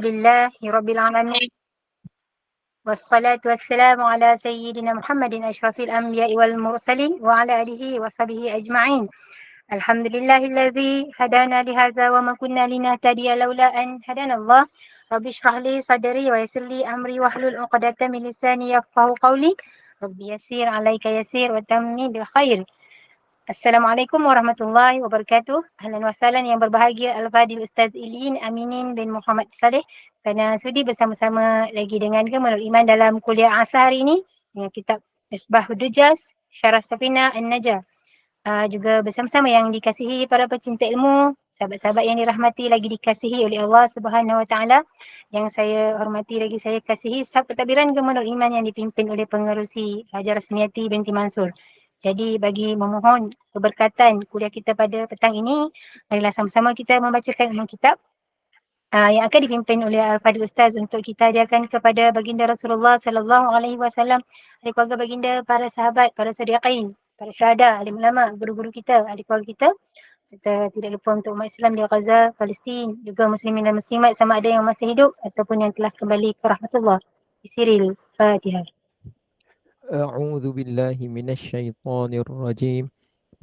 لله رب العالمين والصلاة والسلام على سيدنا محمد أشرف الأنبياء والمرسلين وعلى آله وصحبه أجمعين. الحمد لله الذي هدانا لهذا وما كنا لنهتدي لولا أن هدانا الله. رب اشرح لي صدري ويسر لي أمري واحلل عقدة من لساني يفقهوا قولي. رب يسير عليك يسير وتمني بالخير. Assalamualaikum warahmatullahi wabarakatuh. Ahlan wa sahlan yang berbahagia Al-Fadil Ustaz Ilin Aminin bin Muhammad Saleh kerana sudi bersama-sama lagi dengan Kemalul Iman dalam kuliah asar hari ini dengan kitab Misbahud Dujaz, Syarah Safinah An-Najah. Juga bersama-sama yang dikasihi para pecinta ilmu, sahabat-sahabat yang dirahmati lagi dikasihi oleh Allah Subhanahu Wa Taala, yang saya hormati lagi saya kasihi sahab pentadbiran Kemalul Iman yang dipimpin oleh pengerusi Hajar Rasmiati binti Mansur. Jadi bagi memohon keberkatan kuliah kita pada petang ini, marilah sama-sama kita membacakan ilmu kitab yang akan dipimpin oleh Al-Fadil Ustaz untuk kita hadiahkan kepada baginda Rasulullah sallallahu alaihi wasallam, ahli keluarga baginda, para sahabat, para sadiqin, para syuhada, alim ulama, guru-guru kita, ahli keluarga kita, serta tidak lupa untuk umat Islam di Gaza, Palestin, juga muslimin dan muslimat sama ada yang masih hidup ataupun yang telah kembali ke rahmatullah. Bisiril Fatihah. أعوذ بالله من الشيطان الرجيم.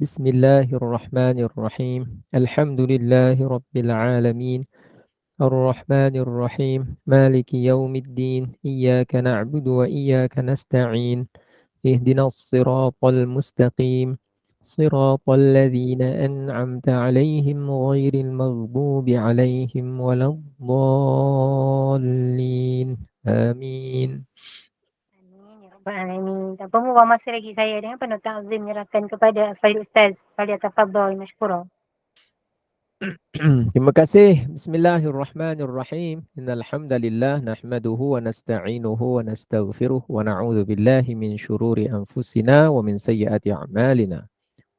بسم الله الرحمن الرحيم. الحمد لله رب العالمين الرحمن الرحيم مالك يوم الدين إياك نعبد وإياك نستعين اهدنا الصراط المستقيم صراط الذين أنعمت عليهم غير المغضوب عليهم ولا الضالين آمين. Alamin. Tanpa membuang masa lagi saya dengan penuh ta'zim menyerahkan kepada Fadil Ustaz. Fadil tafadhal mashkura. Terima kasih. Bismillahirrahmanirrahim. Innal hamdalillah nahmaduhu wa nasta'inuhu wa nastaghfiruh wa na'udzu billahi min syururi anfusina wa min sayyiati a'malina.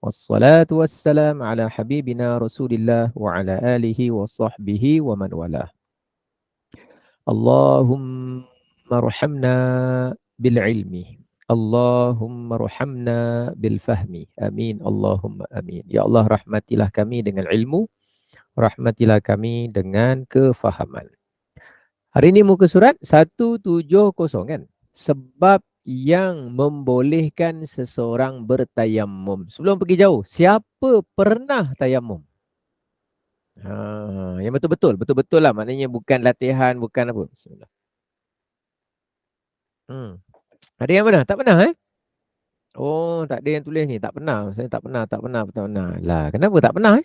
Wassalatu wassalam ala habibina Rasulillah wa ala alihi wa sahbihi wa man walah. Allahumma arhamna bil ilmi. Allahumma arhamna bil fahmi. Amin. Allahumma amin. Ya Allah, rahmatilah kami dengan ilmu, rahmatilah kami dengan kefahaman. Hari ini muka surat 170 kan? Sebab yang membolehkan seseorang bertayamum. Sebelum pergi jauh, siapa pernah tayamum? Yang betul-betul lah. Maknanya bukan latihan, bukan apa. Bismillah. Ada yang mana? Tak pernah Oh, tak ada yang tulis ni. Tak pernah. Saya tak pernah. Lah, kenapa tak pernah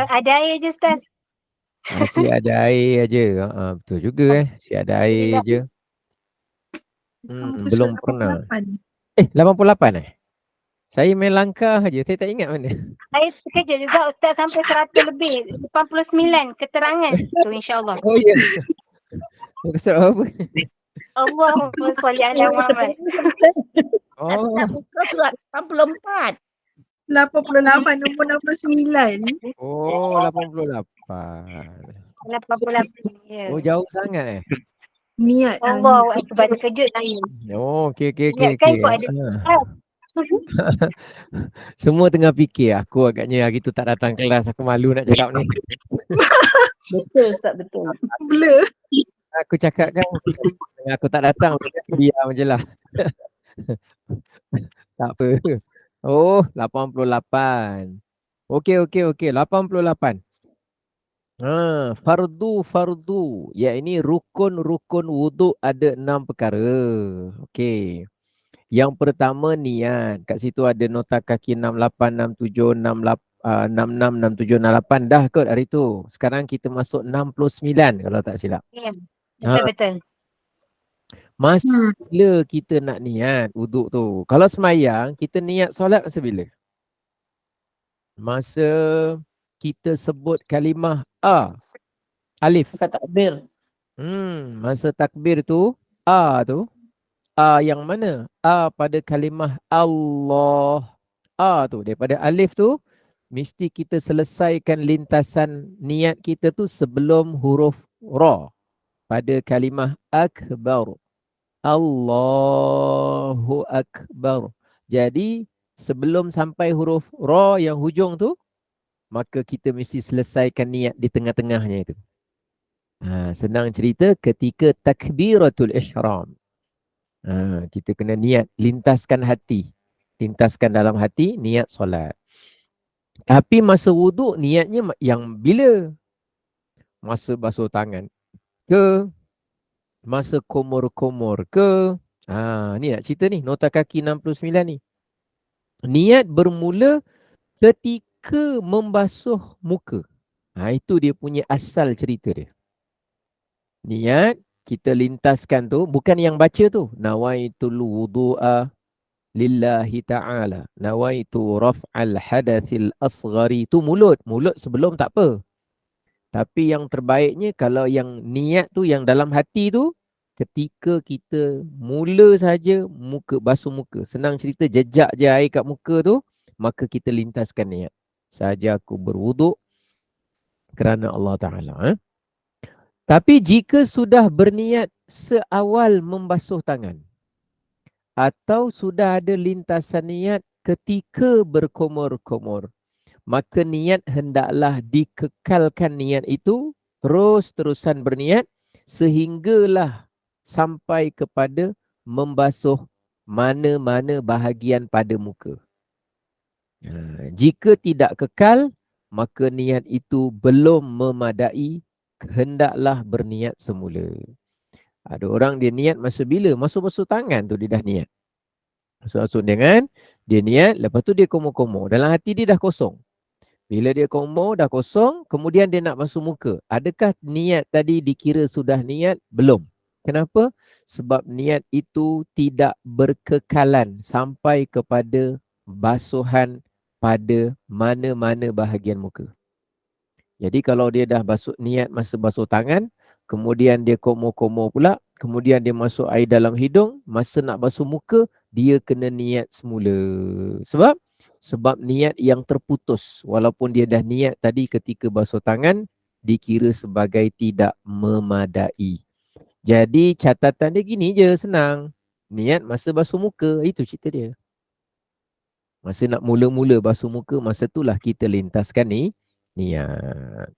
Ada air je Ustaz. Asyik ada air aje. Betul juga Si ada air je. Belum pernah. 88 Saya main langkah aja. Saya tak ingat mana. Saya terkejut juga Ustaz sampai 100 lebih. 89 keterangan tu insya-Allah. Oh ya. Muka surat apa? Allahumma sholli ala Muhammad. Nak buka surat 84. 88 nombor 69. Oh, 88. 88. Ya. Oh, jauh sangat Niat Allahu akbar, terkejut saya. Oh, okey. Ingatkan kau ada. Semua tengah fikir. Aku agaknya hari tu tak datang kelas. Aku malu nak cakap ni. Betul Ustaz, betul. Blur. Aku cakap kan, aku tak datang. Diam je lah. Tak apa. Oh, 88. Okey. 88. Fardu. Ya, ini rukun wuduk ada 6 perkara. Okey. Yang pertama niat. Kat situ ada nota kaki 68, 67, 66, 67, 68 dah kot hari tu. Sekarang kita masuk 69 kalau tak silap. Ya. Betul. Masa bila kita nak niat wuduk tu? Kalau semayang, kita niat solat masa bila? Masa kita sebut kalimah alif. Takbir. Masa takbir tu, tu. Yang mana? Pada kalimah Allah. Tu, daripada alif tu, mesti kita selesaikan lintasan niat kita tu sebelum huruf ra. Pada kalimah akbar. Allahu akbar. Jadi, sebelum sampai huruf ra yang hujung tu, maka kita mesti selesaikan niat di tengah-tengahnya itu. Senang cerita ketika takbiratul ihram. Kita kena niat, lintaskan hati. Lintaskan dalam hati niat solat. Tapi masa wuduk niatnya yang bila? Masa basuh tangan ke? Masa komor-komor ke? Ni nak cerita ni, nota kaki 69 ni. Niat bermula ketika membasuh muka. Itu dia punya asal cerita dia. Niat kita lintaskan tu, bukan yang baca tu. Nawaitul wudu'a lillahi ta'ala. Nawaitu raf'al hadathil asghari. Tu mulut. Mulut sebelum tak apa. Tapi yang terbaiknya kalau yang niat tu, yang dalam hati tu, ketika kita mula saja muka, basuh muka. Senang cerita, jejak je air kat muka tu, maka kita lintaskan niat. Saja aku berwuduk kerana Allah Ta'ala. Tapi jika sudah berniat seawal membasuh tangan atau sudah ada lintasan niat ketika berkomor-komor, maka niat hendaklah dikekalkan niat itu terus-terusan berniat sehinggalah sampai kepada membasuh mana-mana bahagian pada muka. Jika tidak kekal, maka niat itu belum memadai, hendaklah berniat semula. Ada orang dia niat masa bila? Masa basuh tangan tu dia dah niat. Basuh tangan, dia niat, lepas tu dia komo-komo. Dalam hati dia dah kosong. Bila dia komo, dah kosong, kemudian dia nak basuh muka. Adakah niat tadi dikira sudah niat? Belum. Kenapa? Sebab niat itu tidak berkekalan sampai kepada basuhan pada mana-mana bahagian muka. Jadi kalau dia dah basuh niat masa basuh tangan, kemudian dia komo-komo pula, kemudian dia masuk air dalam hidung, masa nak basuh muka, dia kena niat semula. Sebab niat yang terputus, walaupun dia dah niat tadi ketika basuh tangan, dikira sebagai tidak memadai. Jadi catatan dia gini je, senang. Niat masa basuh muka, itu cerita dia. Masa nak mula-mula basuh muka, masa itulah kita lintaskan ni niat.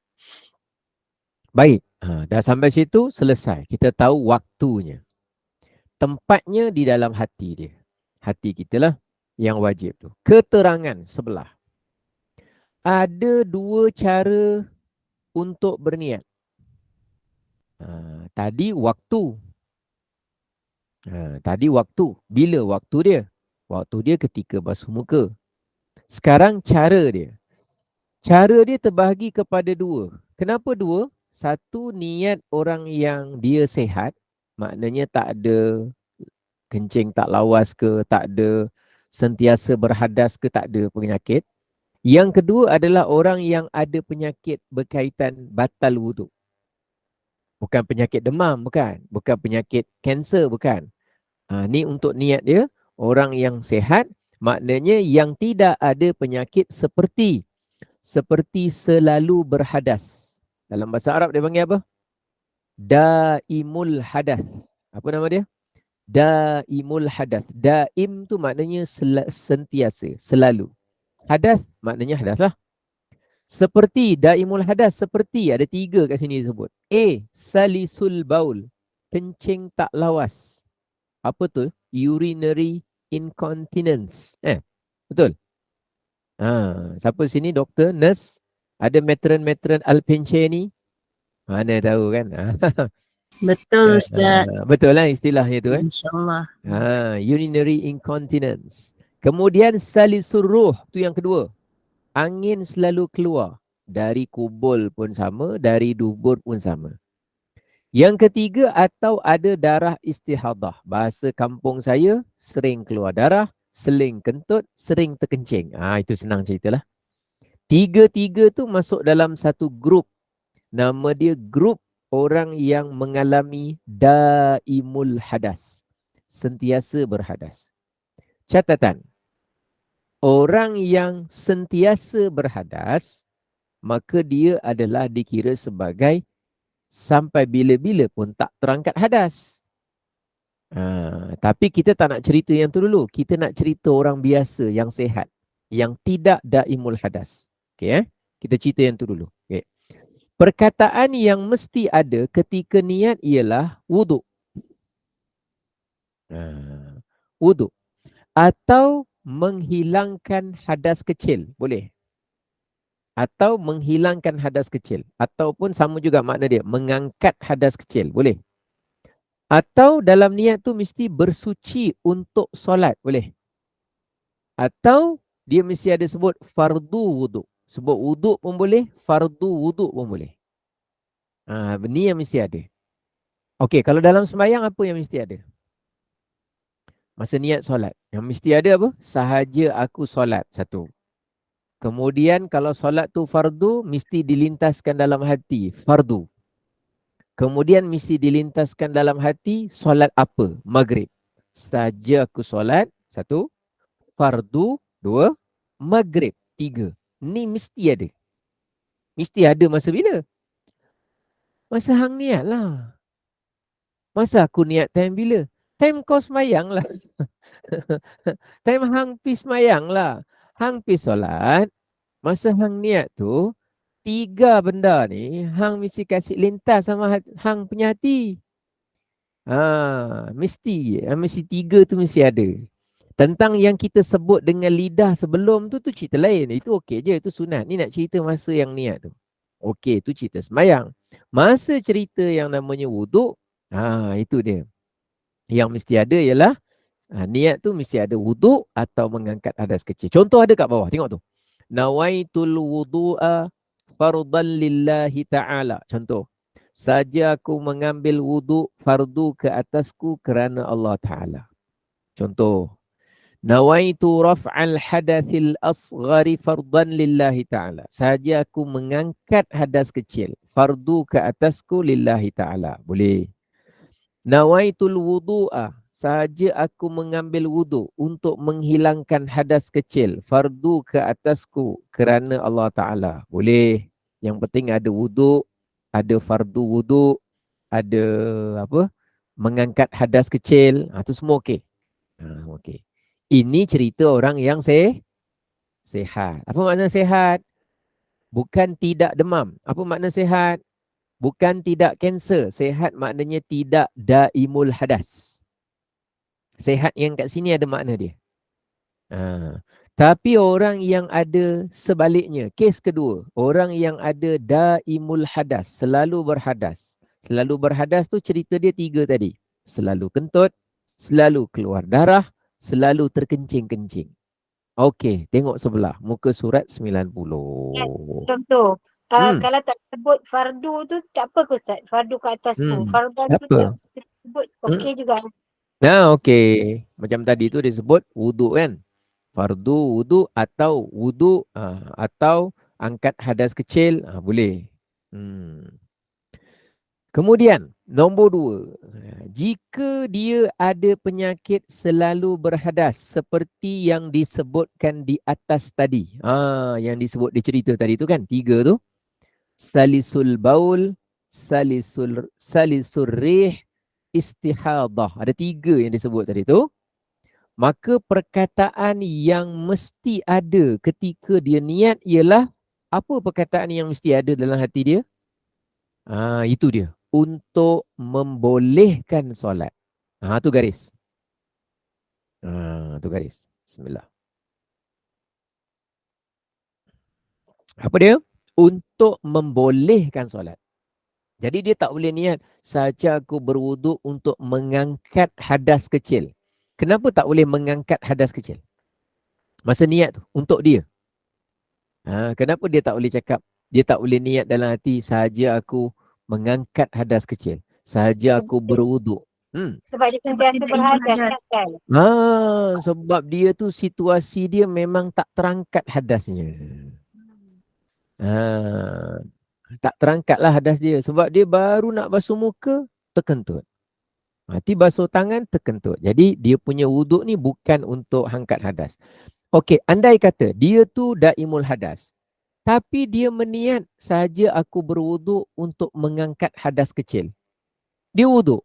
Baik, dah sampai situ selesai. Kita tahu waktunya. Tempatnya di dalam hati dia. Hati kita lah yang wajib tu. Keterangan sebelah. Ada dua cara untuk berniat. Tadi waktu. Tadi waktu. Bila waktu dia? Waktu dia ketika basuh muka. Sekarang cara dia. Cara dia terbahagi kepada dua. Kenapa dua? Satu, niat orang yang dia sihat. Maknanya tak ada kencing tak lawas ke, tak ada sentiasa berhadas ke, tak ada penyakit. Yang kedua adalah orang yang ada penyakit berkaitan batal wuduk. Bukan penyakit demam, bukan. Bukan penyakit kanser, bukan. Ni untuk niat dia. Orang yang sihat, maknanya yang tidak ada penyakit seperti selalu berhadas. Dalam bahasa Arab dia panggil apa? Daimul hadas. Apa nama dia? Daimul hadas. Daim tu maknanya sentiasa, selalu. Hadas maknanya hadas lah. Seperti, daimul hadas, seperti, ada tiga kat sini disebut. A, salisul baul, kencing tak lawas. Apa tu? Urinary incontinence. Betul? Siapa sini doktor, nurse? Ada matron Alpenche ni? Mana tahu kan? Betul Ustaz. Betul lah istilahnya tu. InsyaAllah. Urinary incontinence. Kemudian salisur ruh, tu yang kedua. Angin selalu keluar. Dari kubul pun sama, dari dubur pun sama. Yang ketiga, atau ada darah istihadah. Bahasa kampung saya, sering keluar darah, sering kentut, sering terkencing. Itu senang ceritalah. Tiga-tiga tu masuk dalam satu grup. Nama dia grup orang yang mengalami daimul hadas. Sentiasa berhadas. Catatan. Orang yang sentiasa berhadas, maka dia adalah dikira sebagai sampai bila-bila pun tak terangkat hadas. Tapi kita tak nak cerita yang tu dulu. Kita nak cerita orang biasa yang sihat. Yang tidak daimul hadas. Okay, Kita cerita yang tu dulu. Okay. Perkataan yang mesti ada ketika niat ialah wuduk. Wuduk. Atau menghilangkan hadas kecil. Boleh. Atau menghilangkan hadas kecil. Ataupun sama juga makna dia. Mengangkat hadas kecil. Boleh. Atau dalam niat tu mesti bersuci untuk solat. Boleh. Atau dia mesti ada sebut fardu wuduk. Sebut wuduk pun boleh. Fardu wuduk pun boleh. Ni yang mesti ada. Okey, kalau dalam sembahyang apa yang mesti ada? Masa niat solat. Yang mesti ada apa? Sahaja aku solat. Satu. Kemudian kalau solat tu fardu, mesti dilintaskan dalam hati. Fardu. Kemudian mesti dilintaskan dalam hati solat apa? Maghrib. Saja aku solat. Satu. Fardu. Dua. Maghrib. Tiga. Ni mesti ada. Mesti ada masa bila? Masa hang niat lah. Masa aku niat time bila? Time kau semayang lah. Time hang pi semayang lah. Hang pi solat. Masa hang niat tu, tiga benda ni hang mesti kasih lintas sama hang punya hati. Mesti tiga tu mesti ada. Tentang yang kita sebut dengan lidah sebelum tu cerita lain. Itu okey je, itu sunat. Ni nak cerita masa yang niat tu. Okey, tu cerita semayang. Masa cerita yang namanya wuduk, itu dia. Yang mesti ada ialah niat tu mesti ada wuduk atau mengangkat hadas kecil. Contoh ada kat bawah, tengok tu. Nawaitul wudu'a fardan lillahi ta'ala. Contoh. Saja aku mengambil wuduk fardu ke atasku kerana Allah Ta'ala. Contoh. Nawaitu raf'al hadathil asghari fardan lillahi ta'ala. Saja aku mengangkat hadas kecil. Fardu ke atasku lillahi ta'ala. Boleh. Nawaitul wudu'a. Sahaja aku mengambil wuduk untuk menghilangkan hadas kecil. Fardu ke atasku kerana Allah Ta'ala. Boleh. Yang penting ada wuduk, ada fardu wuduk, ada apa? Mengangkat hadas kecil. Itu semua okey. Okey. Ini cerita orang yang sehat. Apa makna sehat? Bukan tidak demam. Apa makna sehat? Bukan tidak kanser. Sehat maknanya tidak daimul hadas. Sehat yang kat sini ada makna dia. Tapi orang yang ada sebaliknya, kes kedua, orang yang ada daimul hadas, selalu berhadas. Selalu berhadas tu cerita dia tiga tadi. Selalu kentut, selalu keluar darah, selalu terkencing-kencing. Okey, tengok sebelah, muka surat 90. Contoh, kalau tak sebut fardu tu tak apa ke Ustaz? Fardu ke atasku. Fardan tu tak sebut okey juga. Okey. Macam tadi tu dia sebut wuduk kan. Fardu wuduk atau wuduk atau angkat hadas kecil boleh. Kemudian nombor 2. Jika dia ada penyakit selalu berhadas seperti yang disebutkan di atas tadi. Yang disebut di cerita tadi tu kan. 3 tu. Salisul baul, salisul rih, istihadah. Ada 3 yang disebut tadi tu. Maka perkataan yang mesti ada ketika dia niat ialah apa perkataan yang mesti ada dalam hati dia? Itu dia. Untuk membolehkan solat. Tu garis. Tu garis. Bismillah. Apa dia? Untuk membolehkan solat. Jadi dia tak boleh niat saja aku berwuduk untuk mengangkat hadas kecil. Kenapa tak boleh mengangkat hadas kecil? Masa niat tu untuk dia. Kenapa dia tak boleh cakap? Dia tak boleh niat dalam hati sahaja aku mengangkat hadas kecil. Sahaja aku berwuduk. Sebab dia sentiasa berhadas kan? Sebab dia tu situasi dia memang tak terangkat hadasnya. Tak terangkatlah hadas dia. Sebab dia baru nak basuh muka, terkentut. Nanti basuh tangan, terkentut. Jadi dia punya wuduk ni bukan untuk angkat hadas. Okey, andai kata dia tu daimul hadas. Tapi dia meniat saja aku berwuduk untuk mengangkat hadas kecil. Dia wuduk.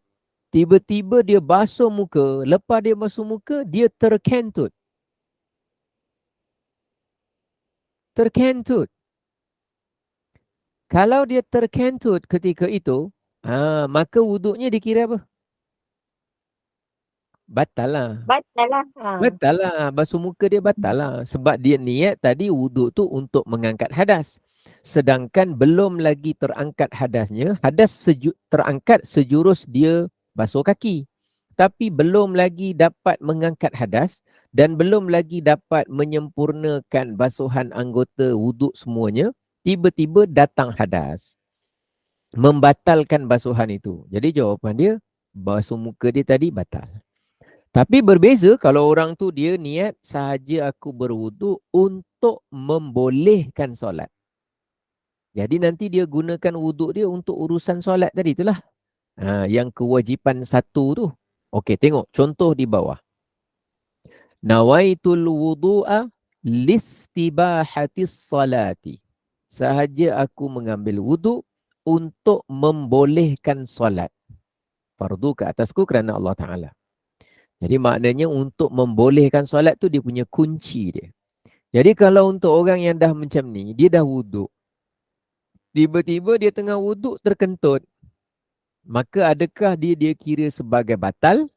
Tiba-tiba dia basuh muka. Lepas dia basuh muka, dia terkentut. Terkentut. Kalau dia terkentut ketika itu, maka wuduknya dikira apa? Batal lah. Batal lah. Batal lah. Basuh muka dia batal lah. Sebab dia niat tadi wuduk tu untuk mengangkat hadas. Sedangkan belum lagi terangkat hadasnya. Hadas terangkat sejurus dia basuh kaki. Tapi belum lagi dapat mengangkat hadas. Dan belum lagi dapat menyempurnakan basuhan anggota wuduk semuanya. Tiba-tiba datang hadas. Membatalkan basuhan itu. Jadi jawapan dia, basuh muka dia tadi batal. Tapi berbeza kalau orang tu dia niat sahaja aku berwuduk untuk membolehkan solat. Jadi nanti dia gunakan wuduk dia untuk urusan solat tadi itulah. Yang kewajipan satu tu. Okey, tengok contoh di bawah. Nawaitul wudu'a listibahatis salati. Sahaja aku mengambil wuduk untuk membolehkan solat. Fardu ke atasku kerana Allah Ta'ala. Jadi maknanya untuk membolehkan solat tu dia punya kunci dia. Jadi kalau untuk orang yang dah macam ni, dia dah wuduk. Tiba-tiba dia tengah wuduk terkentut. Maka adakah dia kira sebagai batal?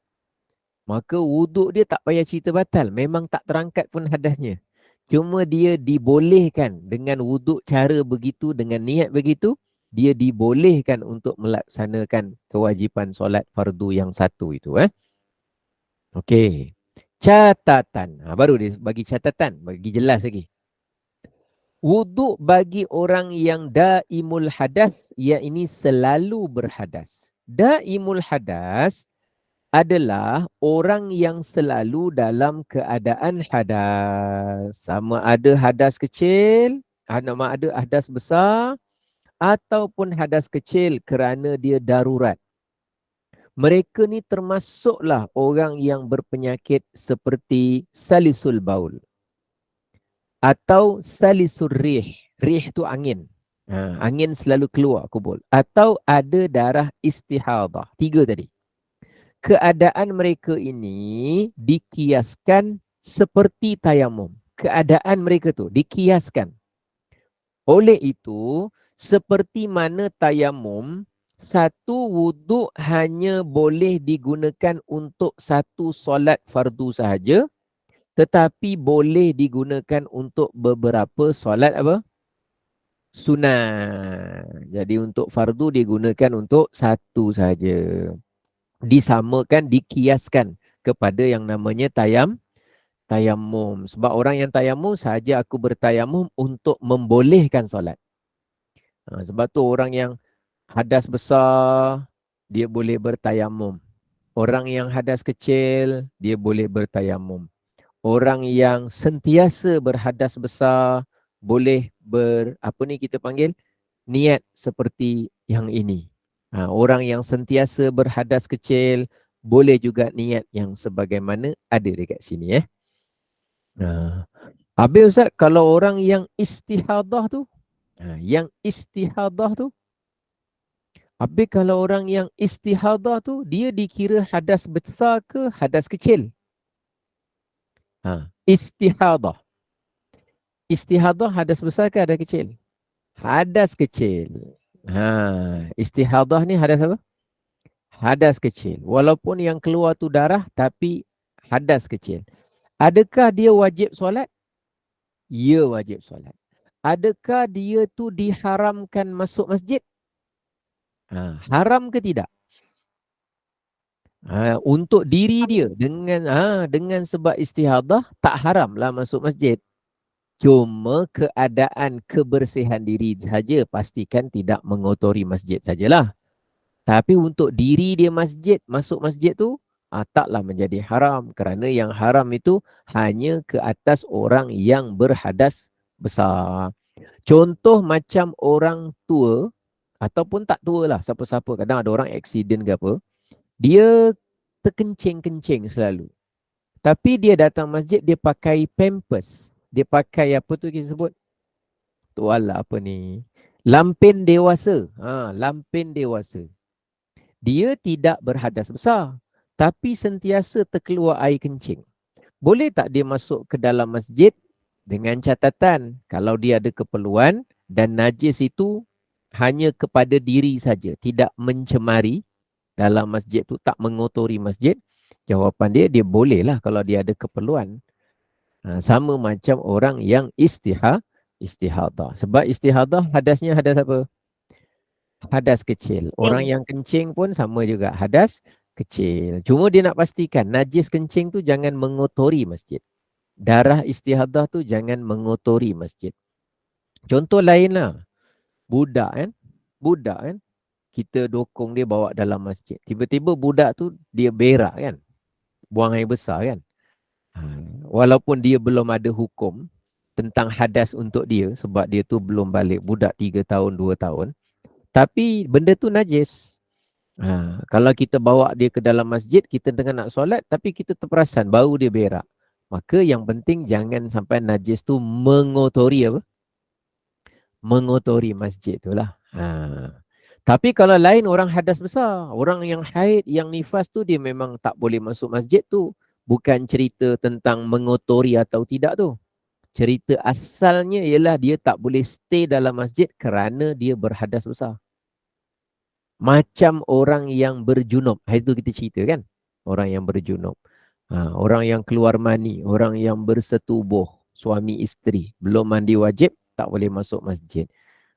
Maka wuduk dia tak payah cerita batal. Memang tak terangkat pun hadasnya. Cuma dia dibolehkan dengan wuduk cara begitu, dengan niat begitu. Dia dibolehkan untuk melaksanakan kewajipan solat fardu yang satu itu. Okey. Catatan. Baru dia bagi catatan. Bagi jelas lagi. Wuduk bagi orang yang daimul hadas, iaitu selalu berhadas. Daimul hadas adalah orang yang selalu dalam keadaan hadas. Sama ada hadas kecil, sama ada hadas besar, ataupun hadas kecil kerana dia darurat. Mereka ni termasuklah orang yang berpenyakit seperti salisul baul atau salisul rih. Rih tu angin. Angin selalu keluar kubul. Atau ada darah istihadah. 3 tadi. Keadaan mereka ini dikiaskan seperti tayamum. Keadaan mereka tu dikiaskan. Oleh itu, seperti mana tayamum, satu wuduk hanya boleh digunakan untuk satu solat fardu sahaja, tetapi boleh digunakan untuk beberapa solat apa? Sunat. Jadi untuk fardu digunakan untuk satu sahaja. Disamakan, dikiaskan kepada yang namanya tayamum. Sebab orang yang tayamum sahaja aku bertayamum untuk membolehkan solat. Sebab tu orang yang hadas besar, dia boleh bertayamum. Orang yang hadas kecil, dia boleh bertayamum. Orang yang sentiasa berhadas besar, boleh kita panggil? Niat seperti yang ini. Orang yang sentiasa berhadas kecil, boleh juga niat yang sebagaimana ada dekat sini. Habis Ustaz, kalau orang yang istihadah tu, habis kalau orang yang istihadah tu, dia dikira hadas besar ke hadas kecil? Istihadah. Istihadah hadas besar ke hadas kecil? Hadas kecil. Istihadah ni hadas apa? Hadas kecil. Walaupun yang keluar tu darah, tapi hadas kecil. Adakah dia wajib solat? Ya, wajib solat. Adakah dia tu diharamkan masuk masjid? Haram ke tidak? Untuk diri dia dengan sebab istihadah tak haramlah masuk masjid. Cuma keadaan kebersihan diri saja, pastikan tidak mengotori masjid sajalah. Tapi untuk diri dia masuk masjid tu taklah menjadi haram, kerana yang haram itu hanya ke atas orang yang berhadas besar. Contoh macam orang tua ataupun tak tua lah, siapa-siapa, kadang ada orang aksiden ke apa, dia terkencing-kencing selalu. Tapi dia datang masjid, dia pakai pampers. Dia pakai apa tu kita sebut? Tuala apa ni? Lampin dewasa. Lampin dewasa. Dia tidak berhadas besar, tapi sentiasa terkeluar air kencing. Boleh tak dia masuk ke dalam masjid dengan catatan kalau dia ada keperluan dan najis itu hanya kepada diri saja, tidak mencemari dalam masjid tu, tak mengotori masjid, jawapan dia bolehlah kalau dia ada keperluan. Sama macam orang yang istihadah. Sebab istihadah hadasnya hadas apa? Hadas kecil. Orang yang kencing pun sama juga, hadas kecil. Cuma dia nak pastikan najis kencing tu jangan mengotori masjid. Darah istihadah tu jangan mengotori masjid. Contoh lain lah. Budak kan. Kita dokong dia bawa dalam masjid. Tiba-tiba budak tu dia berak kan. Buang air besar kan. Walaupun dia belum ada hukum tentang hadas untuk dia sebab dia tu belum balik, budak 3 tahun, 2 tahun. Tapi benda tu najis. Kalau kita bawa dia ke dalam masjid, kita tengah nak solat tapi kita terperasan bau dia berak. Maka yang penting jangan sampai najis tu mengotori apa? Mengotori masjid tu lah. Tapi kalau lain orang hadas besar, orang yang haid, yang nifas tu dia memang tak boleh masuk masjid tu. Bukan cerita tentang mengotori atau tidak tu. Cerita asalnya ialah dia tak boleh stay dalam masjid kerana dia berhadas besar. Macam orang yang berjunub. Itu kita cerita kan. Orang yang berjunub. Orang yang keluar mani. Orang yang bersetubuh. Suami isteri. Belum mandi wajib. Tak boleh masuk masjid.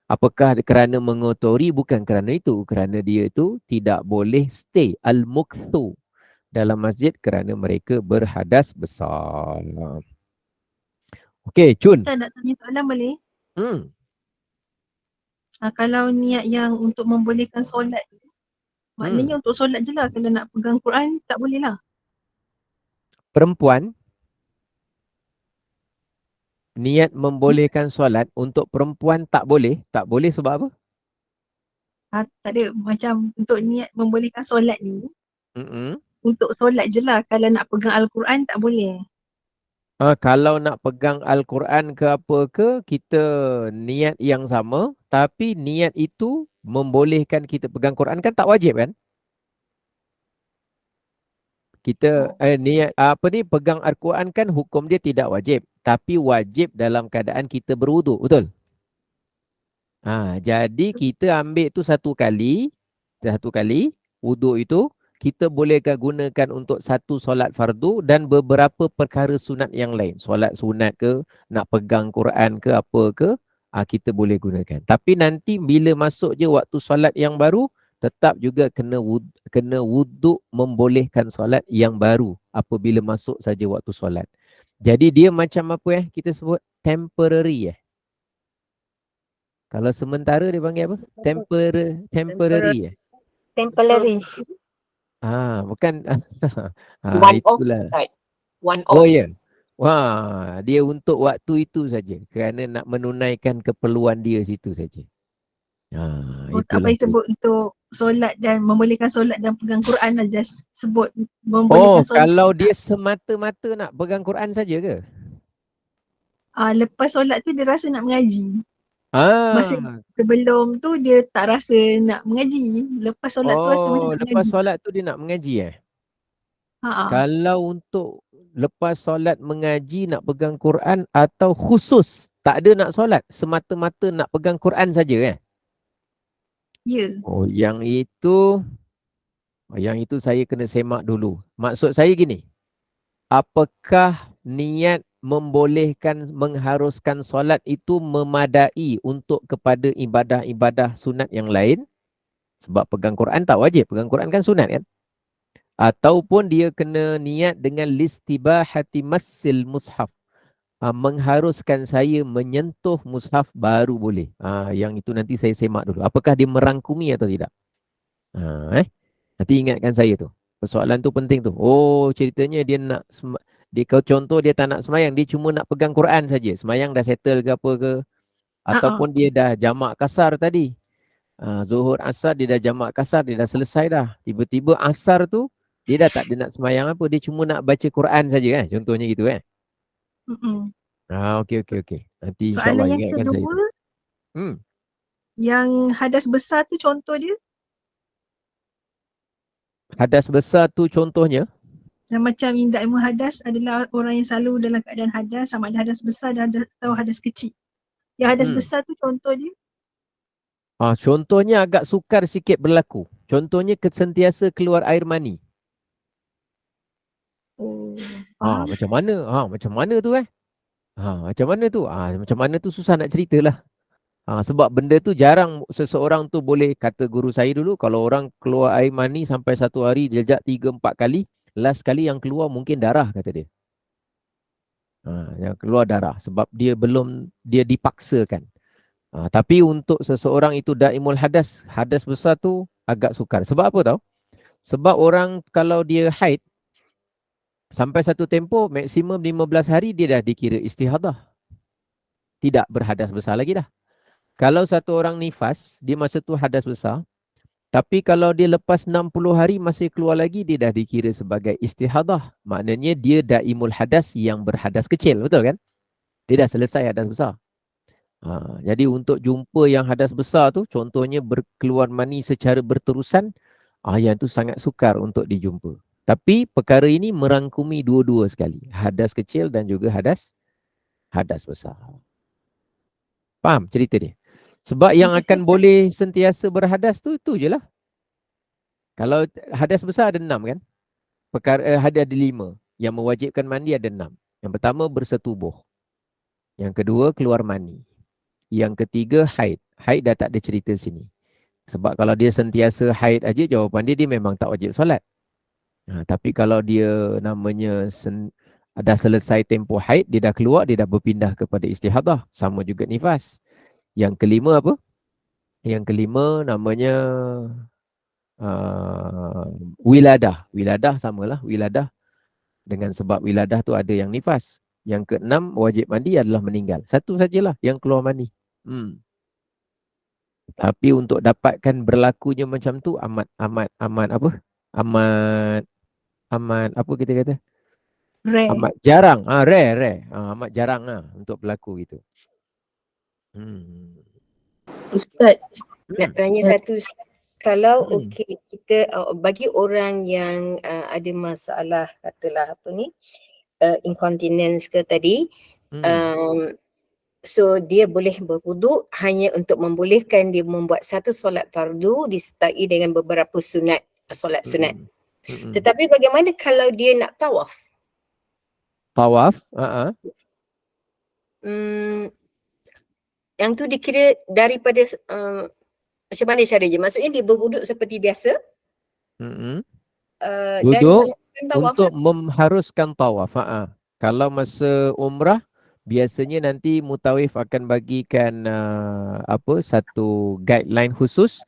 Apakah kerana mengotori? Bukan kerana itu. Kerana dia itu tidak boleh stay. Al-mukthu. Dalam masjid kerana mereka berhadas besar. Okey, Cun. Kita nak tanya soalan boleh? Hmm. Kalau niat yang untuk membolehkan solat, maknanya untuk solat je lah. Kalau nak pegang Quran, tak boleh lah. Perempuan niat membolehkan solat, untuk perempuan tak boleh. Tak boleh sebab apa? Tak ada. Macam untuk niat membolehkan solat ni, Mm-mm. untuk solat je lah. Kalau nak pegang Al-Quran, tak boleh. Kalau nak pegang Al-Quran ke apa ke, kita niat yang sama, tapi niat itu membolehkan kita pegang Quran kan tak wajib kan? Kita niat pegang Al-Quran kan hukum dia tidak wajib, tapi wajib dalam keadaan kita berwuduk, betul? Jadi kita ambil tu satu kali wuduk itu kita bolehkan gunakan untuk satu solat fardu dan beberapa perkara sunat yang lain. Solat sunat ke, nak pegang Quran ke apa ke, kita boleh gunakan. Tapi nanti bila masuk je waktu solat yang baru, tetap juga kena wuduk membolehkan solat yang baru apabila masuk saja waktu solat. Jadi dia macam apa kita sebut temporary Kalau sementara dia panggil apa? Temporary Temporary. Bukan. One off, itulah. right? One off. Oh ya. Wah, dia untuk waktu itu saja. Kerana nak menunaikan keperluan dia situ saja. Tak payah sebut untuk solat dan membolehkan solat dan pegang Quran lah. Just sebut membolehkan solat. Kalau dia semata-mata nak pegang Quran saja ke? Lepas solat tu dia rasa nak mengaji. Masa Ah. sebelum tu dia tak rasa nak mengaji. Lepas solat tu rasa macam nak mengaji. Lepas solat tu dia nak mengaji Kalau untuk lepas solat mengaji nak pegang Quran atau khusus tak ada nak solat, semata-mata nak pegang Quran saja Ya. Yang itu saya kena semak dulu. Maksud saya gini, apakah niat membolehkan mengharuskan solat itu memadai untuk kepada ibadah-ibadah sunat yang lain? Sebab pegang Quran tak wajib, pegang Quran kan sunat kan? Ataupun dia kena niat dengan listibahati massil mushaf, mengharuskan saya menyentuh mushaf baru boleh. Yang itu nanti saya semak dulu. Apakah dia merangkumi atau tidak? Nanti ingatkan saya tu. Persoalan tu penting tu. Ceritanya dia nak contoh dia tak nak semayang, dia cuma nak pegang Quran saja. Semayang dah settle ke apa ke? Ataupun dia dah jamak kasar tadi. Zuhur asar dia dah jamak kasar, dia dah selesai dah. Tiba-tiba asar tu dia dah tak ada nak semayang apa, dia cuma nak baca Quran saja contohnya gitu Okey. Nanti insya-Allah ingatkan saya tu. Yang hadas besar tu contoh dia? Hadas besar tu contohnya? Yang macam indah ilmu hadas adalah orang yang selalu dalam keadaan hadas, sama ada hadas besar dan atau hadas kecil. Yang hadas besar tu contoh dia? Contohnya agak sukar sikit berlaku. Contohnya sentiasa keluar air mani. Oh, faham. Macam mana? Macam mana tu macam mana tu? Macam mana tu susah nak ceritalah. Sebab benda tu jarang seseorang tu boleh, kata guru saya dulu, kalau orang keluar air mani sampai satu hari jejak 3-4 kali, last kali yang keluar mungkin darah, kata dia. Yang keluar darah sebab dia dipaksakan. Tapi untuk seseorang itu daimul hadas, hadas besar tu agak sukar. Sebab apa tau? Sebab orang kalau dia haid sampai satu tempoh maksimum 15 hari dia dah dikira istihadah. Tidak berhadas besar lagi dah. Kalau satu orang nifas, dia masa tu hadas besar. Tapi kalau dia lepas 60 hari masih keluar lagi, dia dah dikira sebagai istihadah. Maknanya dia daimul hadas yang berhadas kecil. Betul kan? Dia dah selesai hadas besar. Jadi untuk jumpa yang hadas besar tu, contohnya berkeluar mani secara berterusan, yang tu sangat sukar untuk dijumpa. Tapi perkara ini merangkumi dua-dua sekali. Hadas kecil dan juga hadas besar. Faham cerita dia? Sebab yang akan boleh sentiasa berhadas tu je lah. Kalau hadas besar ada 6 kan? Ada 5. Yang mewajibkan mandi ada 6. Yang pertama bersetubuh. Yang kedua keluar mani. Yang ketiga haid. Haid dah tak ada cerita sini. Sebab kalau dia sentiasa haid aja, jawapan dia memang tak wajib solat. Tapi kalau dia namanya dah selesai tempoh haid, dia dah keluar, dia dah berpindah kepada istihadah. Sama juga nifas. Yang kelima apa? Yang kelima namanya wiladah. Wiladah samalah. Wiladah dengan sebab wiladah tu ada yang nifas. Yang keenam wajib mandi adalah meninggal. Satu sajalah yang keluar mani. Tapi untuk dapatkan berlakunya macam tu amat apa? Amat apa kita kata? Rare. Amat jarang. Rare. Amat jarang untuk berlaku gitu. Ustaz, nak tanya satu. Kalau okey, kita bagi orang yang ada masalah, katalah apa ni, incontinence ke tadi, so dia boleh berwuduk hanya untuk membolehkan dia membuat satu solat fardu disertai dengan beberapa sunat, solat sunat. Tetapi bagaimana kalau dia nak tawaf? Tawaf? Yang tu dikira daripada macam mana cara je? Maksudnya dia berwuduk seperti biasa. Wuduk dan tawaf untuk mengharuskan tawaf. Kalau masa umrah, biasanya nanti mutawif akan bagikan satu guideline khusus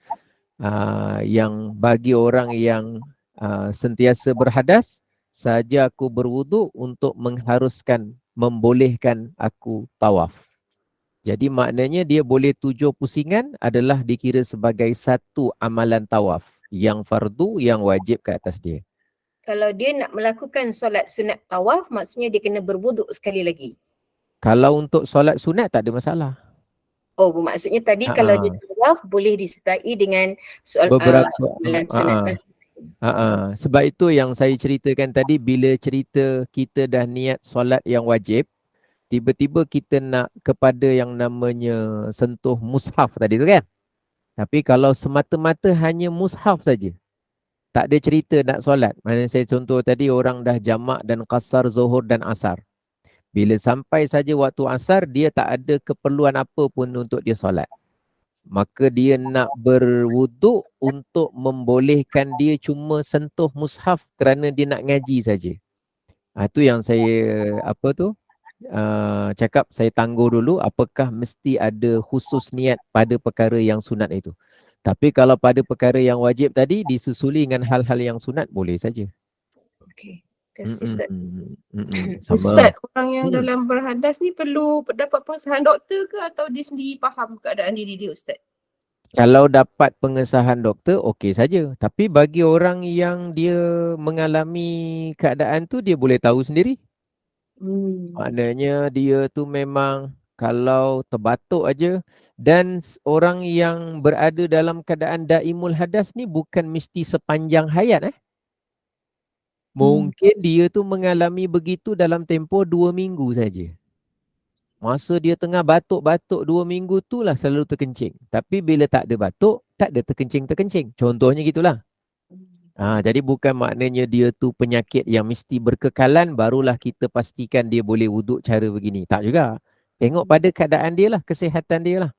yang bagi orang yang sentiasa berhadas, saja aku berwuduk untuk mengharuskan, membolehkan aku tawaf. Jadi maknanya dia boleh 7 pusingan adalah dikira sebagai satu amalan tawaf yang fardu, yang wajib ke atas dia. Kalau dia nak melakukan solat sunat tawaf, maksudnya dia kena berwuduk sekali lagi. Kalau untuk solat sunat tak ada masalah. Oh, maksudnya tadi kalau dia tawaf boleh disertai dengan beberapa amalan sunat. Sebab itu yang saya ceritakan tadi, bila cerita kita dah niat solat yang wajib, tiba-tiba kita nak kepada yang namanya sentuh mushaf tadi tu kan. Tapi kalau semata-mata hanya mushaf saja, tak ada cerita nak solat. Macam saya contoh tadi, orang dah jamak dan qasar zuhur dan asar. Bila sampai saja waktu asar, dia tak ada keperluan apa pun untuk dia solat. Maka dia nak berwuduk untuk membolehkan dia cuma sentuh mushaf kerana dia nak ngaji saja. Itu yang saya cakap, saya tangguh dulu apakah mesti ada khusus niat pada perkara yang sunat itu. Tapi kalau pada perkara yang wajib tadi disusuli dengan hal-hal yang sunat, boleh saja. Okey. Ustaz. Ustaz, orang yang dalam berhadas ni perlu dapat pengesahan doktor ke atau dia sendiri faham keadaan diri dia, Ustaz? Kalau dapat pengesahan doktor, okey saja. Tapi bagi orang yang dia mengalami keadaan tu, dia boleh tahu sendiri. Maknanya dia tu memang kalau terbatuk aja, dan orang yang berada dalam keadaan daimul hadas ni bukan mesti sepanjang hayat. Mungkin dia tu mengalami begitu dalam tempoh 2 minggu saja. Masa dia tengah batuk-batuk 2 minggu tu lah selalu terkencing. Tapi bila tak ada batuk, tak ada terkencing-terkencing. Contohnya gitulah. Jadi bukan maknanya dia tu penyakit yang mesti berkekalan barulah kita pastikan dia boleh wuduk cara begini. Tak juga. Tengok pada keadaan dia lah, kesihatan dia lah.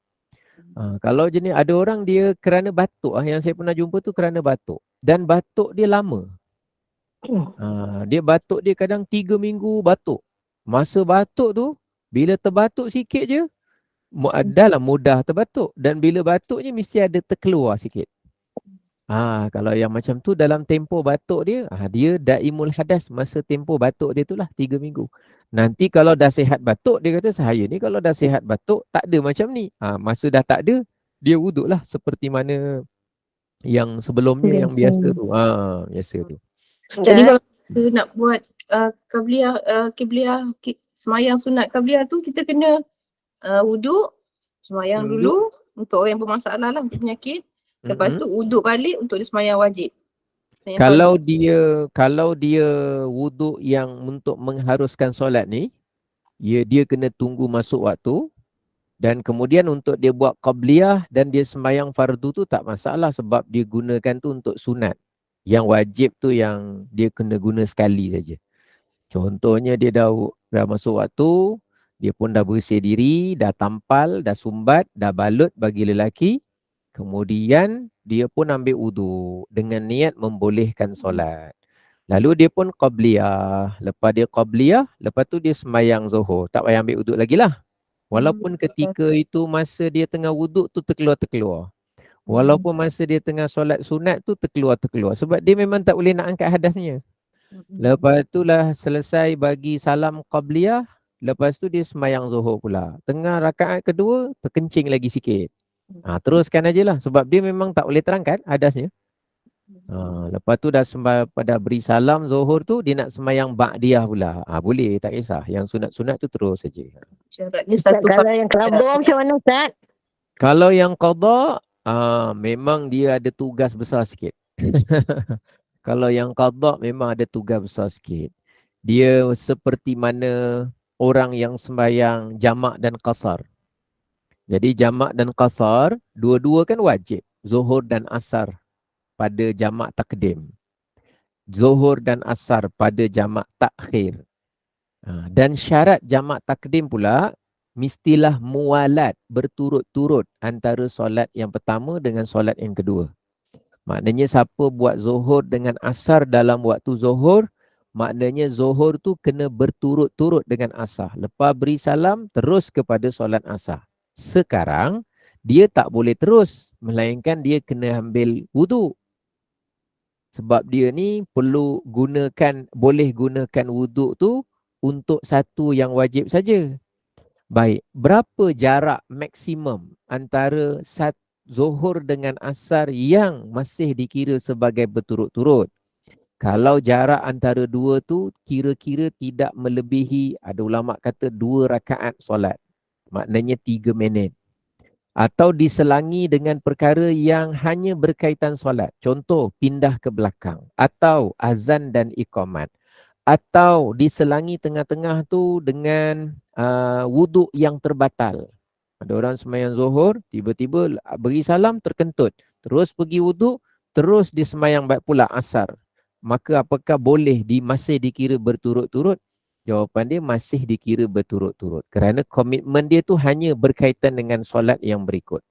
Kalau jenis ada orang dia kerana batuk, yang saya pernah jumpa tu kerana batuk. Dan batuk dia lama. Dia batuk dia kadang 3 minggu batuk. Masa batuk tu, bila terbatuk sikit je, adalah mudah terbatuk. Dan bila batuknya mesti ada terkeluar sikit. Kalau yang macam tu dalam tempoh batuk dia, dia daimul hadas masa tempoh batuk dia tu lah 3 minggu. Nanti kalau dah sihat batuk, dia kata saya ni kalau dah sihat batuk, tak ada macam ni. Masa dah tak ada, dia wuduk lah seperti mana yang sebelumnya yang biasa tu. Biasa tu. Jadi kalau kita nak buat Qibliyah semayang sunat Qibliyah tu, kita kena wuduk, semayang dulu untuk orang yang bermasalah lah, untuk penyakit. Lepas tu wuduk balik untuk semayang wajib. Kalau dia wuduk yang untuk mengharuskan solat ni, dia kena tunggu masuk waktu. Dan kemudian untuk dia buat qabliyah dan dia semayang fardu tu tak masalah sebab dia gunakan tu untuk sunat. Yang wajib tu yang dia kena guna sekali saja. Contohnya dia dah masuk waktu, dia pun dah bersih diri, dah tampal, dah sumbat, dah balut bagi lelaki. Kemudian dia pun ambil wuduk dengan niat membolehkan solat. Lalu dia pun qabliyah. Lepas dia qabliyah, lepas tu dia semayang zuhur. Tak payah ambil wuduk lagi lah. Walaupun ketika itu masa dia tengah wuduk tu terkeluar-terkeluar. Walaupun masa dia tengah solat sunat tu terkeluar-terkeluar. Sebab dia memang tak boleh nak angkat hadasnya. Lepas tu lah selesai bagi salam qabliyah. Lepas tu dia semayang zuhur pula. Tengah rakaat kedua terkencing lagi sikit. Teruskan aje lah. Sebab dia memang tak boleh terangkat hadasnya. Lepas tu dah beri salam zuhur tu, dia nak semayang ba'diyah pula. Boleh, tak kisah. Yang sunat-sunat tu terus saja. Syaratnya satu. Kalau yang qada macam mana Ustaz? Kalau yang qada, memang dia ada tugas besar sikit. Kalau yang qada memang ada tugas besar sikit. Dia seperti mana orang yang sembahyang jamak dan qasar. Jadi jamak dan qasar, dua-dua kan wajib. Zuhur dan asar pada jamak takdim. Zuhur dan asar pada jamak takhir. Dan syarat jamak takdim pula, mestilah mualat, berturut-turut antara solat yang pertama dengan solat yang kedua. Maknanya siapa buat zuhur dengan asar dalam waktu zuhur, maknanya zuhur tu kena berturut-turut dengan asar. Lepas beri salam, terus kepada solat asar. Sekarang, dia tak boleh terus, melainkan dia kena ambil wuduk. Sebab dia ni boleh gunakan wuduk tu untuk satu yang wajib saja. Baik, berapa jarak maksimum antara zuhur dengan asar yang masih dikira sebagai berturut-turut? Kalau jarak antara dua tu kira-kira tidak melebihi, ada ulama kata 2 rakaat solat. Maknanya 3 minit. Atau diselangi dengan perkara yang hanya berkaitan solat. Contoh, pindah ke belakang. Atau azan dan iqamat. Atau diselangi tengah-tengah tu dengan wuduk yang terbatal. Ada orang sembahyang zuhur, tiba-tiba beri salam, terkentut. Terus pergi wuduk, terus dia sembahyang pula asar. Maka apakah boleh masih dikira berturut-turut? Jawapan dia masih dikira berturut-turut. Kerana komitmen dia tu hanya berkaitan dengan solat yang berikut.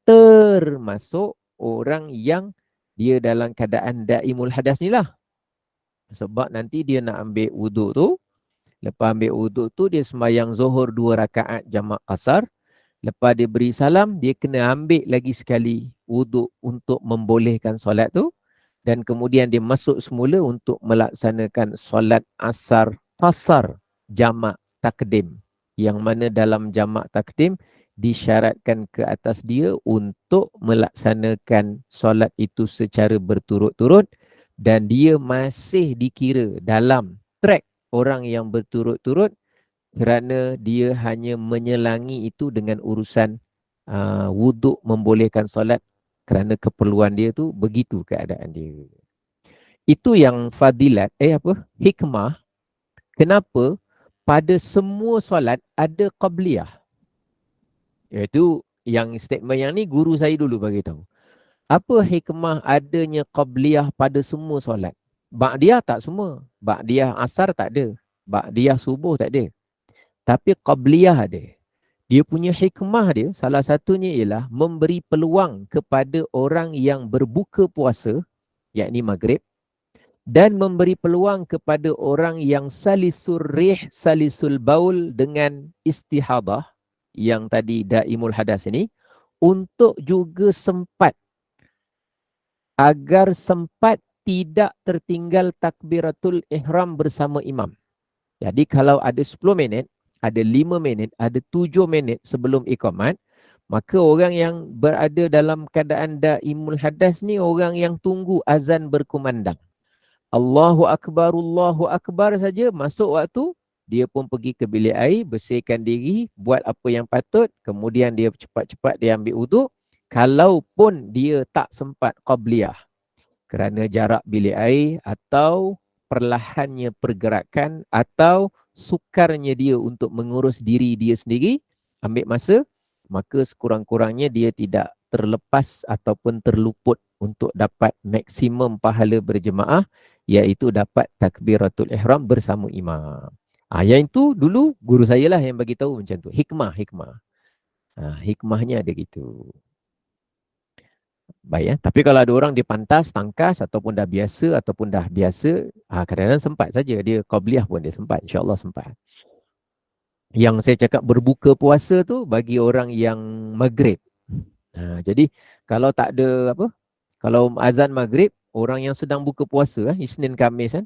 Termasuk orang yang dia dalam keadaan daimul hadas ni lah. Sebab nanti dia nak ambil wuduk tu. Lepas ambil wuduk tu, dia sembahyang zuhur 2 rakaat jamak qasar. Lepas dia beri salam, dia kena ambil lagi sekali wuduk untuk membolehkan solat tu. Dan kemudian dia masuk semula untuk melaksanakan solat asar qasar jamak takdim. Yang mana dalam jamak takdim disyaratkan ke atas dia untuk melaksanakan solat itu secara berturut-turut. Dan dia masih dikira dalam track orang yang berturut-turut kerana dia hanya menyelangi itu dengan urusan wuduk membolehkan solat kerana keperluan dia tu begitu keadaan dia. Itu yang fadilat, hikmah. Kenapa pada semua solat ada qabliyah. Iaitu yang statement yang ni guru saya dulu bagi tahu. Apa hikmah adanya qabliyah pada semua solat? Ba'diyah tak semua. Ba'diyah asar tak ada. Ba'diyah subuh tak ada. Tapi qabliyah ada. Dia punya hikmah dia, salah satunya ialah memberi peluang kepada orang yang berbuka puasa, yakni maghrib, dan memberi peluang kepada orang yang salisul rih, salisul baul dengan istihadah, yang tadi daimul hadas ini, untuk juga sempat, agar sempat tidak tertinggal takbiratul ihram bersama imam. Jadi kalau ada 10 minit, ada 5 minit, ada 7 minit sebelum iqamat, maka orang yang berada dalam keadaan daimul hadas ni orang yang tunggu azan berkumandang. Allahu Akbar saja masuk waktu, dia pun pergi ke bilik air, bersihkan diri, buat apa yang patut, kemudian dia cepat-cepat dia ambil wuduk. Kalaupun dia tak sempat qabliyah kerana jarak bilik air atau perlahannya pergerakan atau sukarnya dia untuk mengurus diri dia sendiri, ambil masa, maka sekurang-kurangnya dia tidak terlepas ataupun terluput untuk dapat maksimum pahala berjemaah, iaitu dapat takbiratul ihram bersama imam. Yang itu dulu guru saya lah yang bagi tahu macam tu. Hikmah. Hikmahnya ada gitu. Baik ya. Tapi kalau ada orang dia pantas, tangkas ataupun dah biasa kadang-kadang sempat saja dia qabliyah pun dia sempat, insya-Allah sempat. Yang saya cakap berbuka puasa tu bagi orang yang maghrib. Jadi kalau tak ada kalau azan maghrib, orang yang sedang buka puasa Isnin Khamis kan,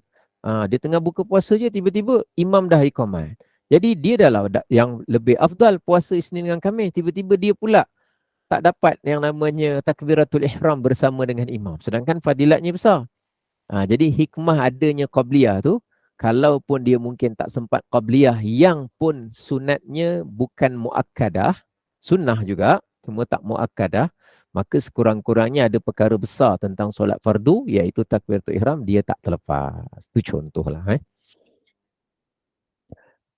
dia tengah buka puasa je tiba-tiba imam dah iqamat. Jadi dia dah lah yang lebih afdal puasa Isnin dengan Khamis, tiba-tiba dia pula tak dapat yang namanya takbiratul ihram bersama dengan imam. Sedangkan fadilatnya besar. Jadi hikmah adanya qabliyah tu, kalaupun dia mungkin tak sempat qabliyah yang pun sunatnya bukan muakkadah, sunnah juga, cuma tak muakkadah, maka sekurang-kurangnya ada perkara besar tentang solat fardu, iaitu takbiratul ihram, dia tak terlepas. Itu contohlah.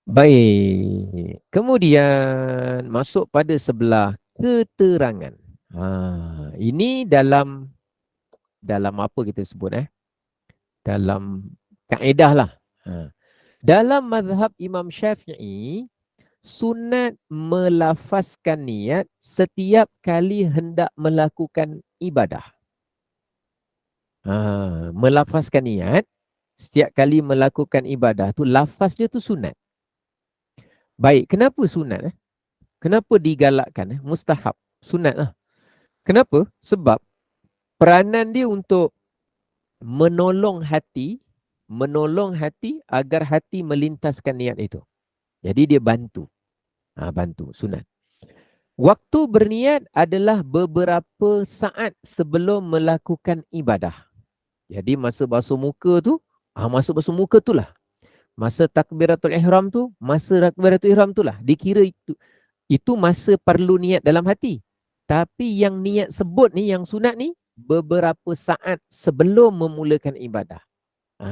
Baik. Kemudian masuk pada sebelah keterangan. Ini dalam apa kita sebut dalam kaedah lah. Dalam mazhab Imam Syafi'i, sunat melafazkan niat setiap kali hendak melakukan ibadah. Melafazkan niat setiap kali melakukan ibadah tu, lafaz dia tu sunat. Baik, kenapa sunat? Kenapa digalakkan? Mustahab, sunat lah. Kenapa? Sebab peranan dia untuk menolong hati agar hati melintaskan niat itu. Jadi dia bantu. Bantu, sunat. Waktu berniat adalah beberapa saat sebelum melakukan ibadah. Jadi masa basuh muka tu, masa basuh muka tu lah. Masa takbiratul ihram tu, dikira itu masa perlu niat dalam hati. Tapi yang niat sebut ni, yang sunat ni, beberapa saat sebelum memulakan ibadah.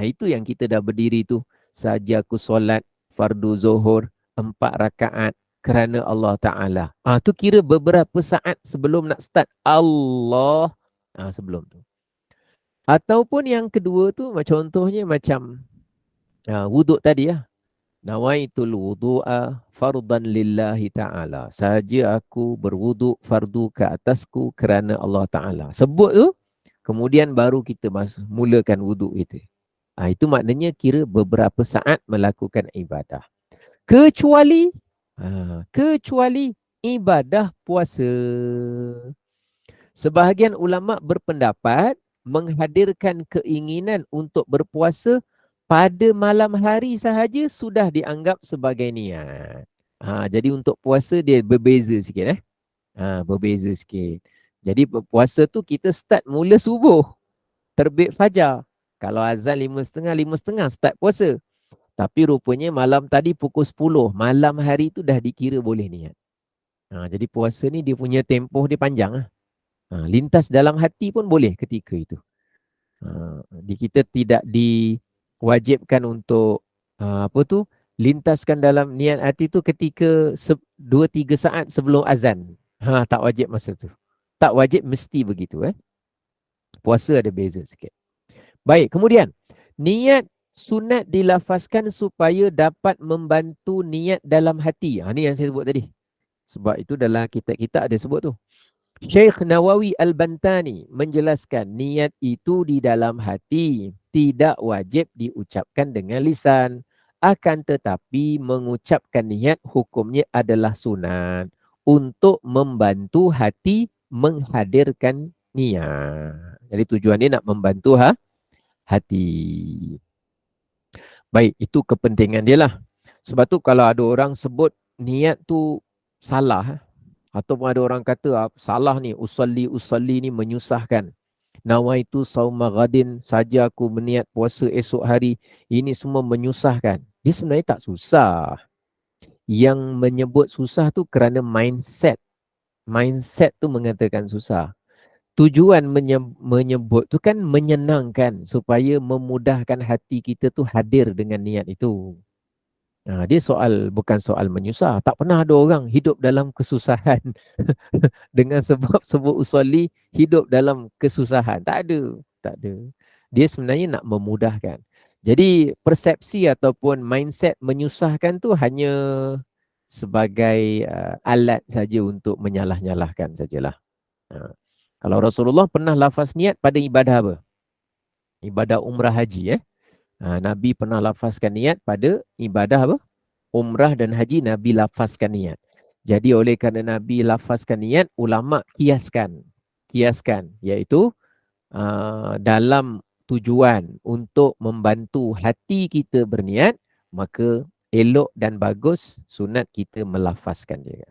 Itu yang kita dah berdiri tu. Saja aku solat fardu zuhur 4 rakaat kerana Allah Ta'ala. Tu kira beberapa saat sebelum nak start Allah. Sebelum tu. Ataupun yang kedua tu, contohnya macam wuduk tadi lah. Nawaitul wudu'a fardan lillahi ta'ala. Saja aku berwuduk fardu ke atasku kerana Allah Ta'ala. Sebut tu, kemudian baru kita mulakan wuduk itu. Itu maknanya kira beberapa saat melakukan ibadah. Kecuali ibadah puasa. Sebahagian ulama berpendapat menghadirkan keinginan untuk berpuasa pada malam hari sahaja sudah dianggap sebagai niat. Jadi untuk puasa dia berbeza sikit. Berbeza sikit. Jadi puasa tu kita start mula subuh. Terbit fajar. Kalau azan 5.30 start puasa. Tapi rupanya malam tadi pukul 10. Malam hari tu dah dikira boleh niat. Jadi puasa ni dia punya tempoh dia panjang. Lintas dalam hati pun boleh ketika itu. Kita tidak diwajibkan untuk Lintaskan dalam niat hati tu ketika 2-3 saat sebelum azan. Tak wajib masa tu. Tak wajib mesti begitu. Puasa ada beza sikit. Baik, kemudian niat sunat dilafazkan supaya dapat membantu niat dalam hati. Ni yang saya sebut tadi. Sebab itu dalam kitab-kitab ada sebut tu. Syekh Nawawi Al-Bantani menjelaskan niat itu di dalam hati, tidak wajib diucapkan dengan lisan. Akan tetapi mengucapkan niat hukumnya adalah sunat untuk membantu hati menghadirkan niat. Jadi tujuan dia nak membantu hati. Baik, itu kepentingan dia lah. Sebab tu kalau ada orang sebut niat tu salah, ataupun ada orang kata salah ni, usalli ni menyusahkan. Nawaitu sauma ghadin, saja aku berniat puasa esok hari, ini semua menyusahkan. Dia sebenarnya tak susah. Yang menyebut susah tu kerana mindset. Mindset tu mengatakan susah. Tujuan menyebut tu kan menyenangkan supaya memudahkan hati kita tu hadir dengan niat itu. Dia bukan soal menyusah. Tak pernah ada orang hidup dalam kesusahan dengan sebab sebut usolli hidup dalam kesusahan. Tak ada. Dia sebenarnya nak memudahkan. Jadi persepsi ataupun mindset menyusahkan tu hanya sebagai alat saja untuk menyalah-nyalahkan sajalah. Kalau Rasulullah pernah lafaz niat pada ibadah apa? Ibadah umrah haji. Nabi pernah lafazkan niat pada ibadah apa? Umrah dan haji, Nabi lafazkan niat. Jadi oleh kerana Nabi lafazkan niat, ulama kiaskan, iaitu dalam tujuan untuk membantu hati kita berniat, maka elok dan bagus sunat kita melafazkan dia.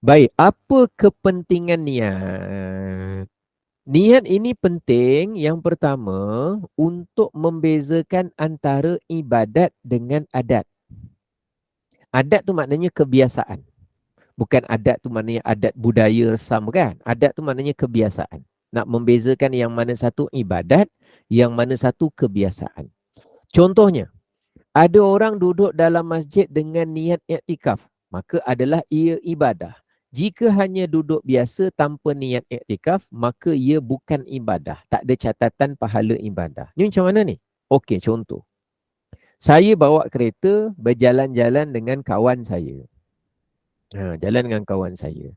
Baik, apa kepentingan niat? Niat ini penting, yang pertama untuk membezakan antara ibadat dengan adat. Adat tu maknanya kebiasaan. Bukan adat tu maknanya adat budaya resam, kan? Adat tu maknanya kebiasaan. Nak membezakan yang mana satu ibadat, yang mana satu kebiasaan. Contohnya, ada orang duduk dalam masjid dengan niat iktikaf, maka adalah ia ibadah. Jika hanya duduk biasa tanpa niat iktikaf, maka ia bukan ibadah. Tak ada catatan pahala ibadah. Ni macam mana ni? Okey, contoh. Saya bawa kereta berjalan-jalan dengan kawan saya. Jalan dengan kawan saya.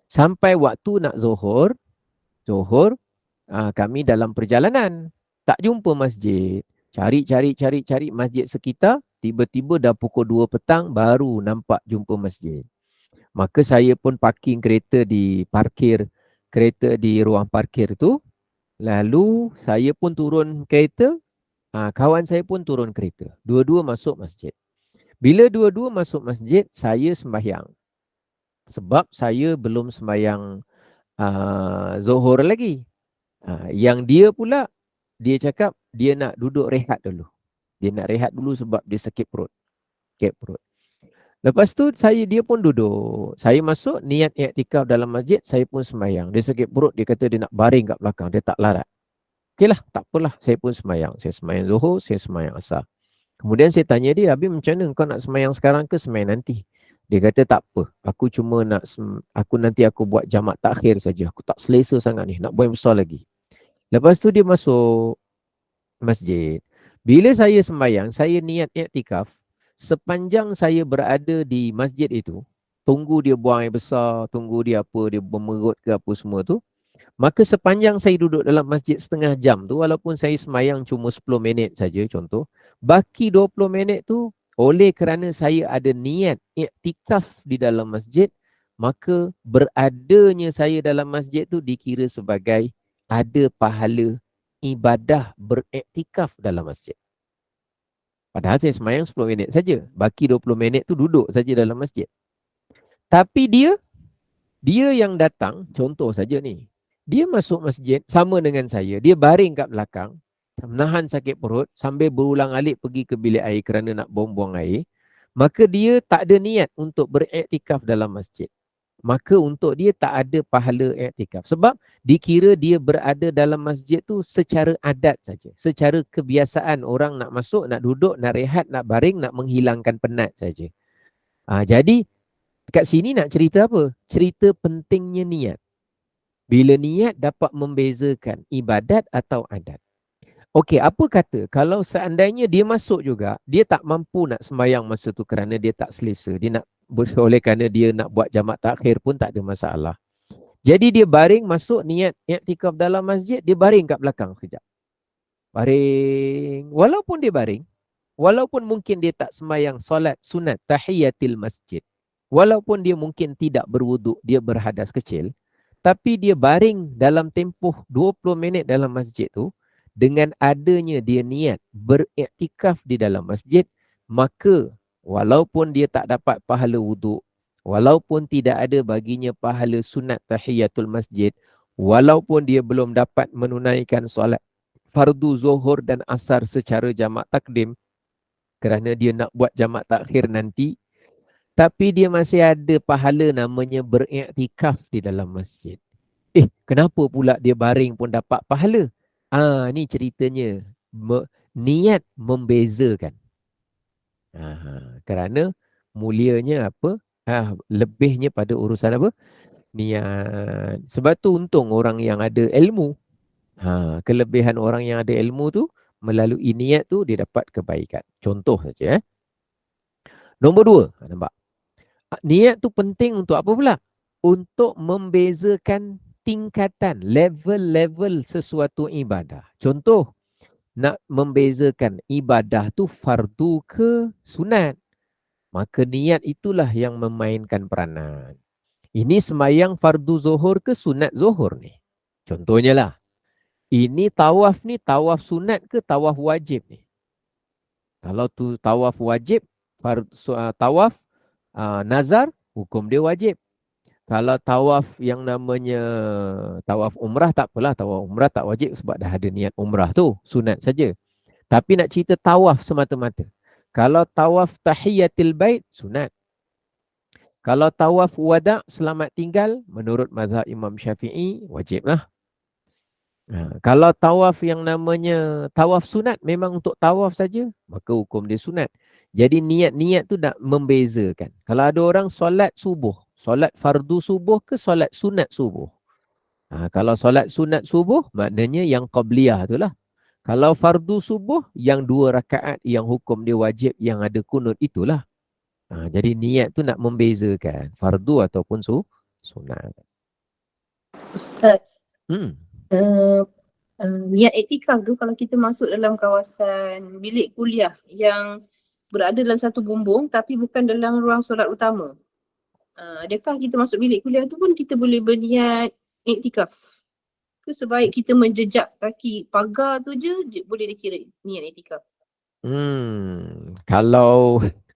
Sampai waktu nak zuhur, kami dalam perjalanan. Tak jumpa masjid. Cari masjid sekitar. Tiba-tiba dah pukul 2 petang baru nampak jumpa masjid. Maka saya pun parking kereta di ruang parkir tu. Lalu saya pun turun kereta. Kawan saya pun turun kereta. Dua-dua masuk masjid. Bila dua-dua masuk masjid, saya sembahyang. Sebab saya belum sembahyang zuhur lagi. Yang dia pula, dia cakap dia nak duduk rehat dulu. Dia nak rehat dulu sebab dia sakit perut. Lepas tu dia pun duduk. Saya masuk niat iktikaf dalam masjid, saya pun sembahyang. Dia sakit perut, dia kata dia nak baring kat belakang, dia tak larat. Okeylah, tak apalah, saya pun sembahyang. Saya sembahyang zuhur, saya sembahyang asar. Kemudian saya tanya dia, Habib macam mana kau nak sembahyang sekarang ke sembahyang nanti? Dia kata tak apa, aku nanti buat jamak takhir saja. Aku tak selesa sangat ni, nak buat yang besar lagi. Lepas tu dia masuk masjid. Bila saya sembahyang, saya niat iktikaf. Sepanjang saya berada di masjid itu, tunggu dia buang air besar, tunggu dia bermerut ke apa semua tu, maka sepanjang saya duduk dalam masjid setengah jam tu, walaupun saya sembahyang cuma 10 minit saja contoh, baki 20 minit tu, oleh kerana saya ada niat iktikaf di dalam masjid, maka beradanya saya dalam masjid tu dikira sebagai ada pahala ibadah beriktikaf dalam masjid. Padahal saya sembahyang 10 minit saja. Baki 20 minit tu duduk saja dalam masjid. Tapi dia yang datang, contoh saja ni. Dia masuk masjid sama dengan saya. Dia baring kat belakang, menahan sakit perut sambil berulang-alik pergi ke bilik air kerana nak buang-buang air. Maka dia tak ada niat untuk beriktikaf dalam masjid. maka untuk dia tak ada pahala iktikaf. Sebab dikira dia berada dalam masjid tu secara adat saja. Secara kebiasaan orang nak masuk, nak duduk, nak rehat, nak baring, nak menghilangkan penat saja. Jadi kat sini nak cerita apa? Cerita pentingnya niat. Bila niat dapat membezakan ibadat atau adat. Okey, apa kata kalau seandainya dia masuk juga, dia tak mampu nak sembahyang masa tu kerana dia tak selesa. Dia nak oleh kerana dia nak buat jamak takhir pun tak ada masalah. Jadi dia baring masuk niat iktikaf dalam masjid, dia baring kat belakang sekejap. Baring. Walaupun dia baring, walaupun mungkin dia tak sembahyang solat sunat tahiyatil masjid, walaupun dia mungkin tidak berwuduk, dia berhadas kecil, tapi dia baring dalam tempoh 20 minit dalam masjid tu, dengan adanya dia niat beriktikaf di dalam masjid, maka walaupun dia tak dapat pahala wuduk, walaupun tidak ada baginya pahala sunat tahiyatul masjid, walaupun dia belum dapat menunaikan solat fardu zuhur dan asar secara jamak takdim kerana dia nak buat jamak takhir nanti, tapi dia masih ada pahala namanya beriktikaf di dalam masjid. Kenapa pula dia baring pun dapat pahala? Ni ceritanya. Niat membezakan. Kerana mulianya apa? Lebihnya pada urusan apa? Niat. Sebab tu untung orang yang ada ilmu. Kelebihan orang yang ada ilmu tu, melalui niat tu dia dapat kebaikan. Contoh saja. Nombor 2. Nampak? Niat tu penting untuk apa pula? Untuk membezakan tingkatan, level-level sesuatu ibadah. Contoh, nak membezakan ibadah tu fardu ke sunat. Maka niat itulah yang memainkan peranan. Ini sembahyang fardu zuhur ke sunat zuhur ni. Contohnya lah. Ini tawaf ni, tawaf sunat ke tawaf wajib ni. Kalau tu tawaf wajib, tawaf nazar, hukum dia wajib. Kalau tawaf yang namanya tawaf umrah tak apalah, tawaf umrah tak wajib sebab dah ada niat umrah tu, sunat saja. Tapi nak cerita tawaf semata-mata. Kalau tawaf tahiyatil bait, sunat. Kalau tawaf wada' selamat tinggal, menurut mazhab Imam Syafi'i, wajiblah. Kalau tawaf yang namanya tawaf sunat memang untuk tawaf saja, maka hukum dia sunat. Jadi niat-niat tu nak membezakan. Kalau ada orang solat subuh, solat fardu subuh ke solat sunat subuh? Kalau solat sunat subuh, maknanya yang qabliyah tu lah. Kalau fardu subuh, yang 2 rakaat yang hukum dia wajib, yang ada kunut itulah. Jadi niat tu nak membezakan fardu ataupun sunat. Ustaz, niat iktikaf tu kalau kita masuk dalam kawasan bilik kuliah yang berada dalam satu bumbung tapi bukan dalam ruang solat utama. Adakah kita masuk bilik kuliah tu pun kita boleh berniat iktikaf? Ke sebaik kita menjejak kaki pagar tu je boleh dikira niat iktikaf?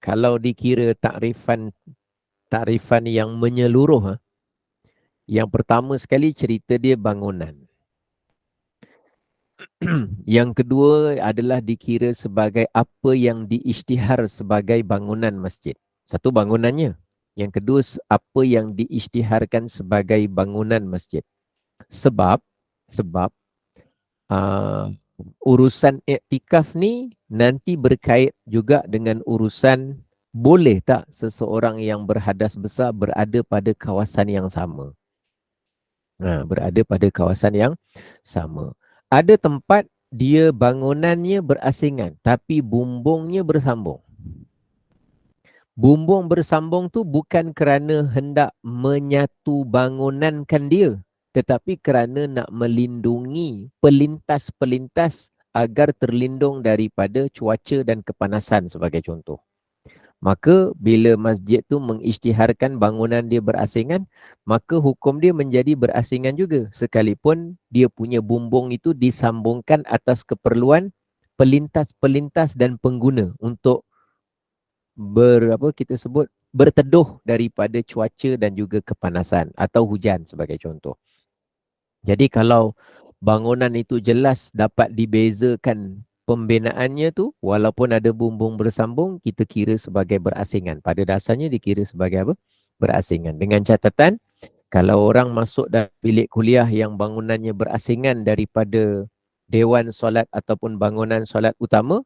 Kalau dikira takrifan yang menyeluruh, yang pertama sekali cerita dia bangunan. Yang kedua adalah dikira sebagai apa yang diisytihar sebagai bangunan masjid. Satu, bangunannya. Yang kedua, apa yang diisytiharkan sebagai bangunan masjid. Sebab urusan iktikaf ni nanti berkait juga dengan urusan boleh tak seseorang yang berhadas besar berada pada kawasan yang sama. Berada pada kawasan yang sama. Ada tempat dia bangunannya berasingan tapi bumbungnya bersambung. Bumbung bersambung tu bukan kerana hendak menyatu bangunankan dia, tetapi kerana nak melindungi pelintas-pelintas agar terlindung daripada cuaca dan kepanasan sebagai contoh. Maka bila masjid tu mengisytiharkan bangunan dia berasingan, maka hukum dia menjadi berasingan juga. Sekalipun dia punya bumbung itu disambungkan atas keperluan pelintas-pelintas dan pengguna untuk berteduh daripada cuaca dan juga kepanasan atau hujan sebagai contoh. Jadi kalau bangunan itu jelas dapat dibezakan pembinaannya tu, walaupun ada bumbung bersambung, kita kira sebagai berasingan. Pada dasarnya dikira sebagai apa? berasingan. Dengan catatan, kalau orang masuk dalam bilik kuliah yang bangunannya berasingan daripada dewan solat ataupun bangunan solat utama,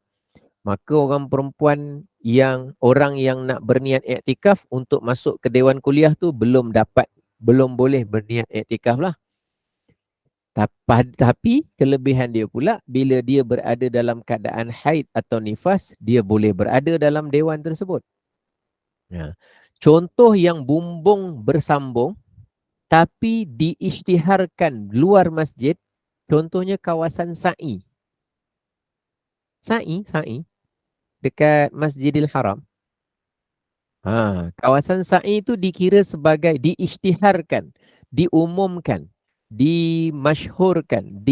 maka orang perempuan orang yang nak berniat iktikaf untuk masuk ke dewan kuliah tu belum boleh berniat iktikaf lah. Tapi kelebihan dia pula, bila dia berada dalam keadaan haid atau nifas, dia boleh berada dalam dewan tersebut. Contoh yang bumbung bersambung tapi diisytiharkan luar masjid, contohnya kawasan Sa'i. Sa'i dekat Masjidil Haram. Kawasan Sa'i itu dikira sebagai diisytiharkan, diumumkan, dimasyhurkan,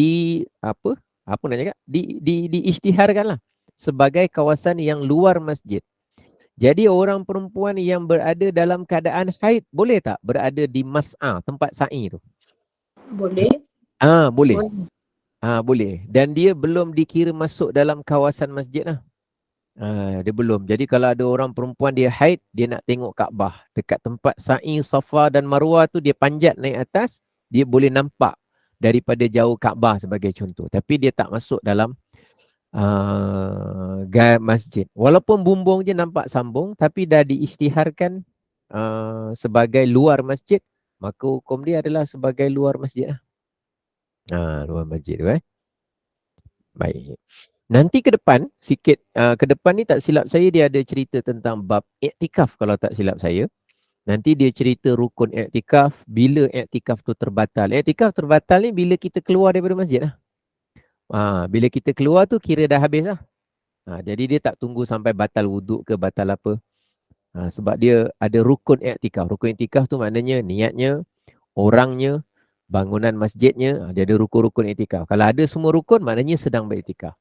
diisytiharkan lah sebagai kawasan yang luar masjid. Jadi orang perempuan yang berada dalam keadaan haid boleh tak berada di mas'a, tempat sa'i tu? Boleh. Boleh. Boleh. Dan dia belum dikira masuk dalam kawasan masjid lah. Dia belum. Jadi kalau ada orang perempuan dia haid, dia nak tengok Kaabah. Dekat tempat sa'i, Safa dan Marwah tu dia panjat naik atas, dia boleh nampak daripada jauh Kaabah sebagai contoh. Tapi dia tak masuk dalam masjid. Walaupun bumbung je nampak sambung, tapi dah diisytiharkan sebagai luar masjid, maka hukum dia adalah sebagai luar masjid lah. Luar masjid tu Baik. Nanti ke depan sikit, ke depan ni tak silap saya dia ada cerita tentang bab iktikaf kalau tak silap saya. Nanti dia cerita rukun iktikaf, bila iktikaf tu terbatal. Iktikaf terbatal ni bila kita keluar daripada masjid lah. Bila kita keluar tu kira dah habis lah. Jadi dia tak tunggu sampai batal wuduk ke batal apa. Sebab dia ada rukun iktikaf. Rukun iktikaf tu maknanya niatnya, orangnya, bangunan masjidnya, dia ada rukun-rukun iktikaf. Kalau ada semua rukun maknanya sedang beriktikaf.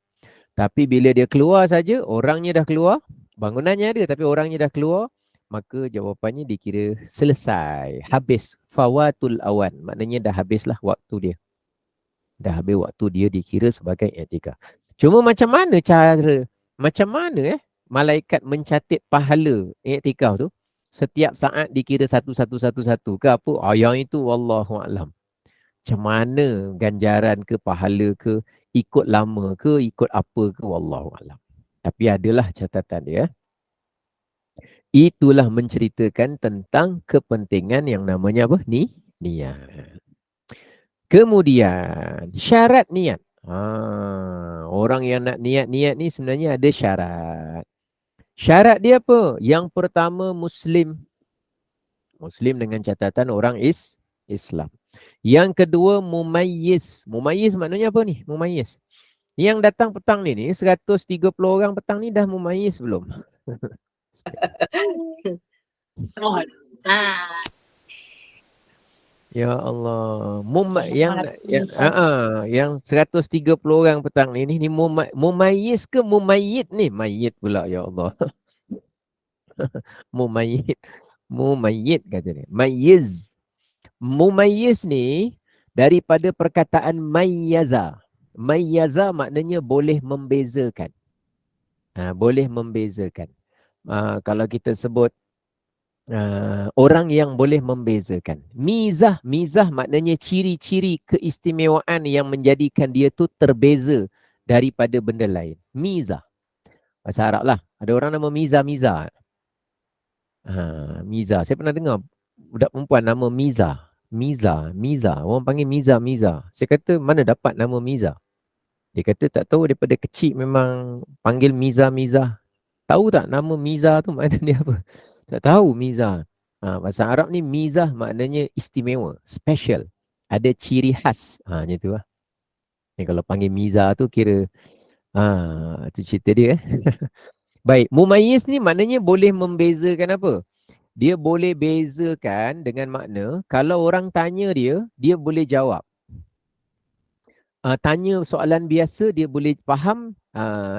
Tapi bila dia keluar saja, orangnya dah keluar, bangunannya ada tapi orangnya dah keluar, maka jawapannya dikira selesai, habis fawatul awan. Maknanya dah habislah waktu dia. Dah habis waktu dia dikira sebagai iktikaf. Cuma macam mana malaikat mencatat pahala iktikaf tu? Setiap saat dikira satu ke apa? Yang itu wallahu a'lam. Macam mana ganjaran ke pahala ke, ikut lama ke, ikut apa ke, wallahu a'lam. Tapi adalah catatan dia. Itulah menceritakan tentang kepentingan yang namanya apa? Niat. Kemudian syarat niat. Orang yang nak niat ni sebenarnya ada syarat. Syarat dia apa? Yang pertama Muslim. Muslim dengan catatan orang Islam. Yang kedua mumayyiz. Mumayyiz maknanya apa ni? Mumayyiz. Yang datang petang ni 130 orang petang ni dah mumayyiz belum? Ya Allah. Yang 130 orang petang ni mumayyiz ke mumayyid ni? Mayyid pula, ya Allah. Mumayyid kata dia. Mayyiz. Mumayyiz ni daripada perkataan mayyaza. Mayyaza maknanya boleh membezakan. Boleh membezakan. Kalau kita sebut orang yang boleh membezakan. Mizah maknanya ciri-ciri keistimewaan yang menjadikan dia tu terbeza daripada benda lain. Mizah. Bahasa Arab lah. Ada orang nama Miza. Miza. Saya pernah dengar budak perempuan nama Miza. Orang panggil Miza. Saya kata mana dapat nama Miza? Dia kata tak tahu, daripada kecil memang panggil Miza. Tahu tak nama Miza tu makna dia apa? Tak tahu Miza. Bahasa Arab ni Mizah maknanya istimewa, special. Ada ciri khas. Macam tu lah. Ni kalau panggil Miza tu kira tu cerita dia. Baik, mumayyiz ni maknanya boleh membezakan apa? Dia boleh bezakan dengan makna kalau orang tanya dia boleh jawab. Tanya soalan biasa dia boleh faham,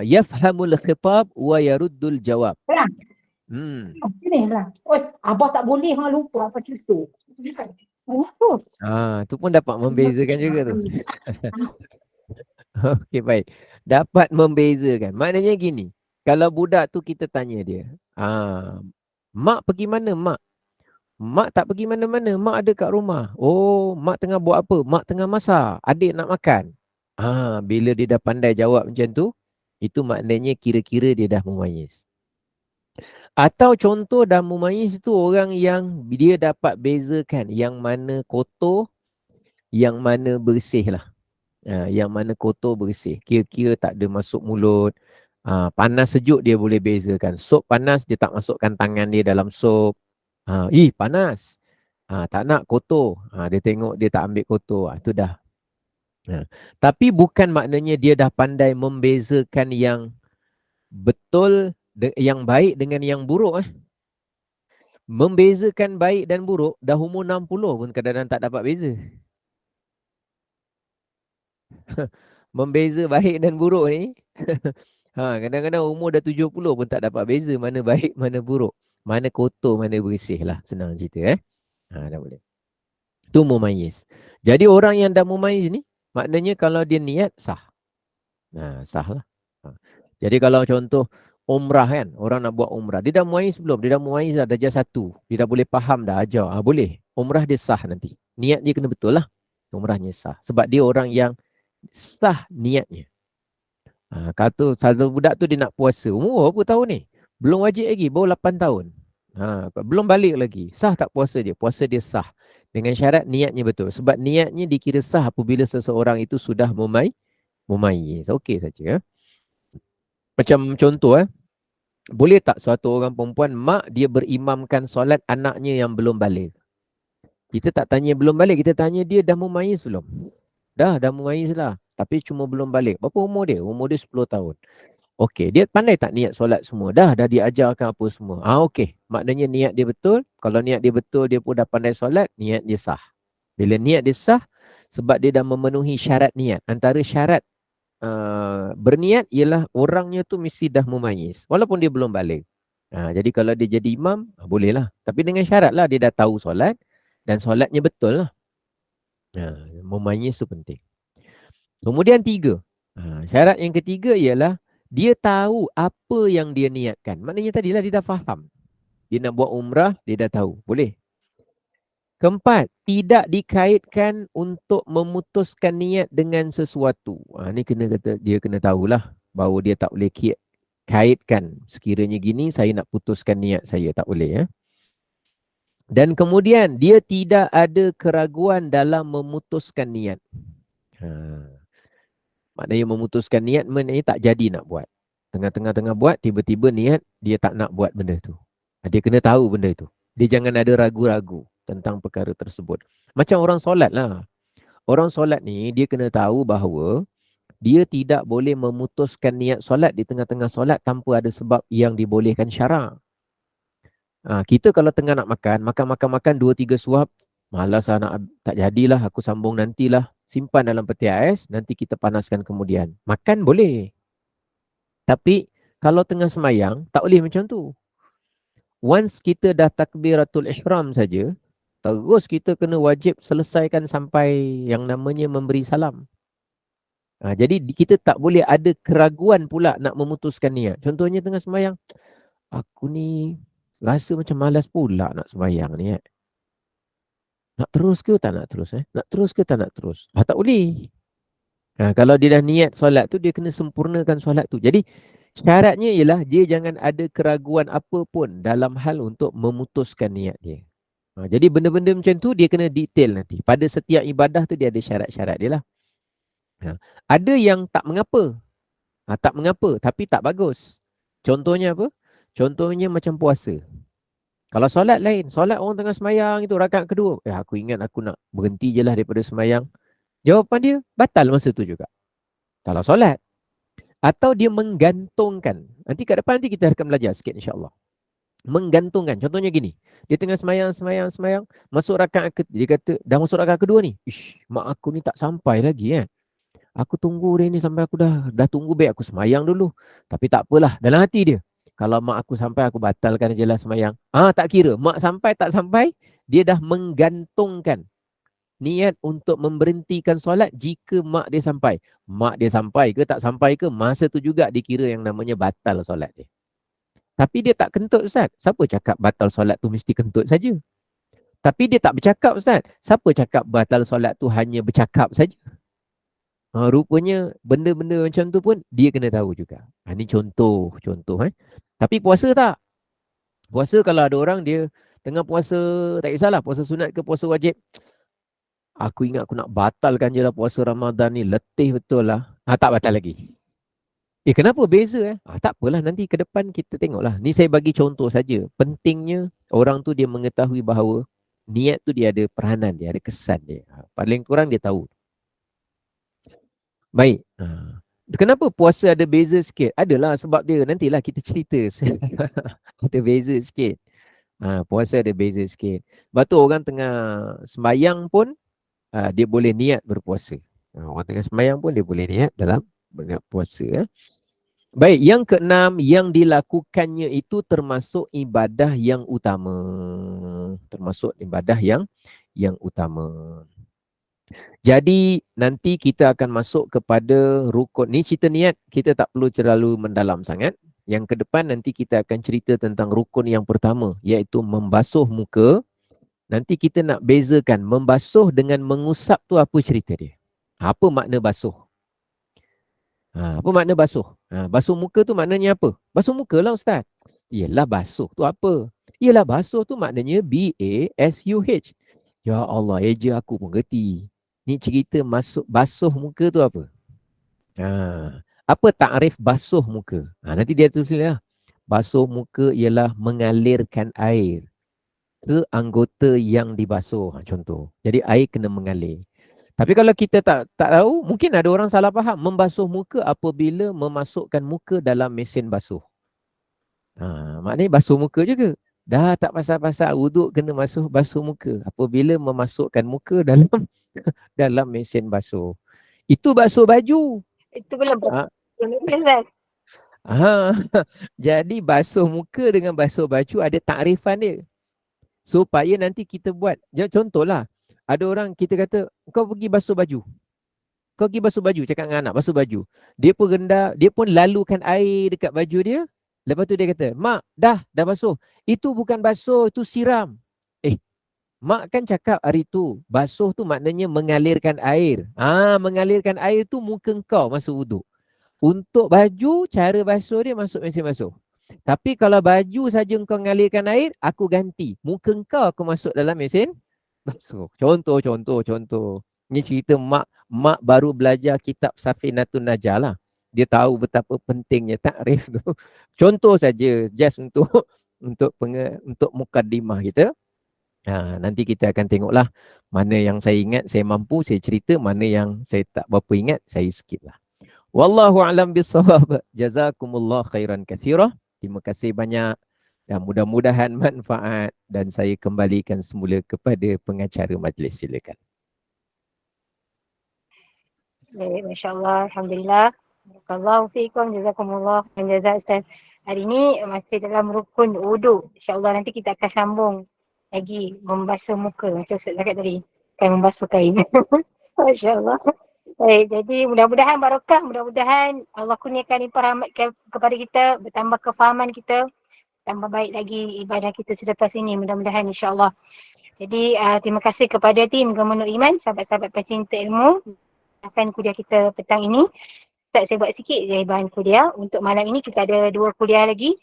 yafhamul khitab wa yaruddul jawab. Inilah. Abah tak boleh lupa apa cerita. Tu pun dapat membezakan juga tu. Okey, baik. Dapat membezakan. Maknanya gini, kalau budak tu kita tanya dia, mak pergi mana mak? Mak tak pergi mana-mana, mak ada kat rumah. Oh, mak tengah buat apa? Mak tengah masak, adik nak makan. Bila dia dah pandai jawab macam tu, itu maknanya kira-kira dia dah mumayyiz. Atau contoh dah mumayyiz tu orang yang dia dapat bezakan yang mana kotor, yang mana bersih lah. Yang mana kotor bersih. Kira-kira tak ada masuk mulut. Panas sejuk dia boleh bezakan. Sup panas dia tak masukkan tangan dia dalam sup. Panas. Tak nak kotor. Dia tengok dia tak ambil kotor. Itu dah. Tapi bukan maknanya dia dah pandai membezakan yang betul, yang baik dengan yang buruk. Membezakan baik dan buruk dah umur 60 pun kadang-kadang tak dapat beza. Membeza baik dan buruk ni kadang-kadang umur dah 70 pun tak dapat beza mana baik mana buruk, mana kotor mana bersih lah, senang cerita. Dah boleh. Tu mumayyiz. Jadi orang yang dah mumayyiz ni maknanya kalau dia niat sah. Sah lah. Jadi kalau contoh umrah kan, orang nak buat umrah, dia dah mumayyiz belum? Dia dah mumayyiz dah, darjah 1. Dia dah boleh faham dah ajar. Boleh. Umrah dia sah nanti. Niat dia kena betul lah. Umrahnya sah. Sebab dia orang yang sah niatnya. Kata satu budak tu dia nak puasa. Umur berapa tahun ni? Belum wajib lagi, baru 8 tahun. Belum balik lagi. Sah tak puasa dia? Puasa dia sah. Dengan syarat niatnya betul. Sebab niatnya dikira sah apabila seseorang itu sudah mumayyiz. Okey saja. Macam contoh boleh tak suatu orang perempuan mak dia berimamkan solat anaknya yang belum balik? Kita tak tanya belum balik, kita tanya dia dah mumayyiz belum? Dah mumayyiz lah. Tapi cuma belum balik. Berapa umur dia? Umur dia 10 tahun. Okey, dia pandai tak niat solat semua? Dah diajarkan apa semua. Okey, maknanya niat dia betul. Kalau niat dia betul, dia pun dah pandai solat, niat dia sah. Bila niat dia sah, sebab dia dah memenuhi syarat niat. Antara syarat berniat ialah orangnya tu mesti dah mumayyiz. Walaupun dia belum balik. Jadi kalau dia jadi imam, bolehlah. Tapi dengan syarat lah, dia dah tahu solat dan solatnya betul lah. Mumayyiz tu penting. Kemudian 3. Syarat yang ketiga ialah dia tahu apa yang dia niatkan. Maknanya tadilah dia dah faham. Dia nak buat umrah, dia dah tahu. Boleh. Keempat, tidak dikaitkan untuk memutuskan niat dengan sesuatu. Ni dia kena tahulah bahawa dia tak boleh kaitkan. Sekiranya gini, saya nak putuskan niat saya. Tak boleh. Dan kemudian, dia tidak ada keraguan dalam memutuskan niat. Maknanya memutuskan niat, maknanya tak jadi nak buat. Tengah-tengah buat, tiba-tiba niat, dia tak nak buat benda tu. Dia kena tahu benda itu. Dia jangan ada ragu-ragu tentang perkara tersebut. Macam orang solat lah. Orang solat ni, dia kena tahu bahawa dia tidak boleh memutuskan niat solat di tengah-tengah solat tanpa ada sebab yang dibolehkan syarak. Kita kalau tengah nak makan 2-3 suap, malas nak, tak jadilah, aku sambung nantilah. Simpan dalam peti ais, nanti kita panaskan kemudian. Makan boleh. Tapi kalau tengah semayang, tak boleh macam tu. Once kita dah takbiratul ihram saja, terus kita kena wajib selesaikan sampai yang namanya memberi salam. Jadi kita tak boleh ada keraguan pula nak memutuskan niat. Contohnya tengah semayang, aku ni rasa macam malas pula nak semayang ni. Nak terus ke tak nak terus? Nak terus ke tak nak terus? Tak boleh. Kalau dia dah niat solat tu, dia kena sempurnakan solat tu. Jadi syaratnya ialah dia jangan ada keraguan apa pun dalam hal untuk memutuskan niat dia. Jadi benda-benda macam tu dia kena detail nanti. Pada setiap ibadah tu dia ada syarat-syarat dia lah. Ada yang tak mengapa. Tak mengapa tapi tak bagus. Contohnya apa? Contohnya macam puasa. Kalau solat lain. Solat orang tengah semayang itu rakaat kedua. Aku ingat aku nak berhenti je lah daripada semayang. Jawapan dia batal masa tu juga. Kalau solat. Atau dia menggantungkan. Nanti kat depan nanti kita akan belajar sikit insyaAllah. Menggantungkan. Contohnya gini. Dia tengah semayang. Masuk rakaat dia kata, dah masuk rakaat kedua ni. Mak aku ni tak sampai lagi Aku tunggu dia ni sampai aku dah tunggu baik aku semayang dulu. Tapi tak apalah. Dalam hati dia. Kalau mak aku sampai aku batalkan je lah semayang. Tak kira. Mak sampai tak sampai. Dia dah menggantungkan niat untuk memberhentikan solat jika mak dia sampai. Mak dia sampai ke tak sampai ke, masa tu juga dikira yang namanya batal solat dia. Tapi dia tak kentut Ustaz. Siapa cakap batal solat tu mesti kentut saja? Tapi dia tak bercakap Ustaz. Siapa cakap batal solat tu hanya bercakap saja? Rupanya benda-benda macam tu pun dia kena tahu juga. Ini contoh. Tapi puasa tak? Puasa kalau ada orang dia tengah puasa, tak kisahlah puasa sunat ke puasa wajib. Aku ingat aku nak batalkan je lah puasa Ramadan ni. Letih betul lah. Tak batal lagi. Kenapa beza? Tak apalah, nanti ke depan kita tengoklah. Ni saya bagi contoh saja. Pentingnya orang tu dia mengetahui bahawa niat tu dia ada peranan dia, ada kesan dia. Paling kurang dia tahu. Baik. Kenapa puasa ada beza sikit? Adalah sebab dia, nantilah kita cerita. Ada beza sikit. Puasa ada beza sikit. Sebab tu orang tengah sembahyang pun dia boleh niat berpuasa. Orang tengah sembahyang pun dia boleh niat dalam berpuasa. Baik, yang keenam, yang dilakukannya itu termasuk ibadah yang utama. Termasuk ibadah yang utama. Jadi nanti kita akan masuk kepada rukun. Ni cerita niat, kita tak perlu terlalu mendalam sangat. Yang ke depan nanti kita akan cerita tentang rukun yang pertama, iaitu membasuh muka. Nanti kita nak bezakan membasuh dengan mengusap tu apa cerita dia. Apa makna basuh? Apa makna basuh? Basuh muka tu maknanya apa? Basuh muka lah Ustaz. Yelah, basuh tu apa? Yelah, basuh tu maknanya B-A-S-U-H. Ya Allah, eja aku pun gerti. Ni cerita basuh muka tu apa? Apa takrif basuh muka? Nanti dia tulis lah. Basuh muka ialah mengalirkan air ke anggota yang dibasuh. Contoh. Jadi air kena mengalir. Tapi kalau kita tak tahu, mungkin ada orang salah faham. Membasuh muka apabila memasukkan muka dalam mesin basuh. Maknanya basuh muka juga. Dah tak pasal-pasal wuduk kena basuh muka. Apabila memasukkan muka dalam mesin basuh. Itu basuh baju. Itu belum. Jadi basuh muka dengan basuh baju ada takrifan dia. Supaya nanti kita buat. Contohlah. Ada orang kita kata, kau pergi basuh baju. Kau pergi basuh baju, cakap dengan anak, basuh baju. Dia pun rendah, dia pun lalukan air dekat baju dia. Lepas tu dia kata, mak, dah basuh. Itu bukan basuh, itu siram. Mak kan cakap hari tu, basuh tu maknanya mengalirkan air. Mengalirkan air tu muka kau masuk wuduk. Untuk baju, cara basuh dia masuk mesin basuh. Tapi kalau baju saja kau mengalirkan air, aku ganti. Muka kau aku masuk dalam mesin basuh. Contoh. Ini cerita mak baru belajar kitab Safinatun Najah lah. Dia tahu betapa pentingnya takrif tu. Contoh saja, just untuk mukaddimah kita. Nanti kita akan tengoklah mana yang saya ingat, saya mampu, saya cerita. Mana yang saya tak berapa ingat, saya skip lah. Wallahu a'lam bissawab. Jazakumullah khairan katsira. Terima kasih banyak. Dan mudah-mudahan manfaat dan saya kembalikan semula kepada pengacara majlis. Silakan. Baik, Masya-Allah, Alhamdulillah. Barakallahu fiikum, jazakumullah dan jazak Ustaz. Hari ini masih dalam rukun wudu. Insya-Allah nanti kita akan sambung lagi membasuh muka macam Ustaz cakap tadi. Kan membasuh kain. Masya-Allah. Baik, jadi mudah-mudahan barakah, mudah-mudahan Allah kurniakan limpah rahmat kepada kita, bertambah kefahaman kita, tambah baik lagi ibadah kita selepas ini, mudah-mudahan insya-Allah. Jadi terima kasih kepada tim Gemenur Iman, sahabat-sahabat pecinta ilmu akan kuliah kita petang ini. Ustaz, saya buat sikit je bahan kuliah. Untuk malam ini kita ada 2 kuliah lagi.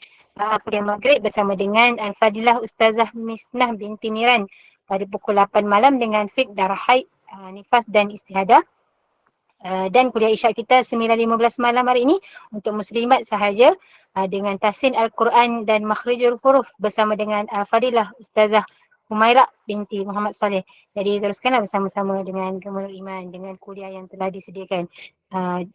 Kuliah Maghrib bersama dengan Al-Fadilah Ustazah Misnah binti Miran pada pukul 8 malam dengan fiqh darah haid, nifas dan istihadah. Dan kuliah isyak kita 9.15 malam hari ini untuk muslimat sahaja dengan tahsin Al-Quran dan makhrijul huruf bersama dengan Fadilah Ustazah Humairah binti Muhammad Saleh. Jadi teruskanlah bersama-sama dengan Gemenur Iman dengan kuliah yang telah disediakan.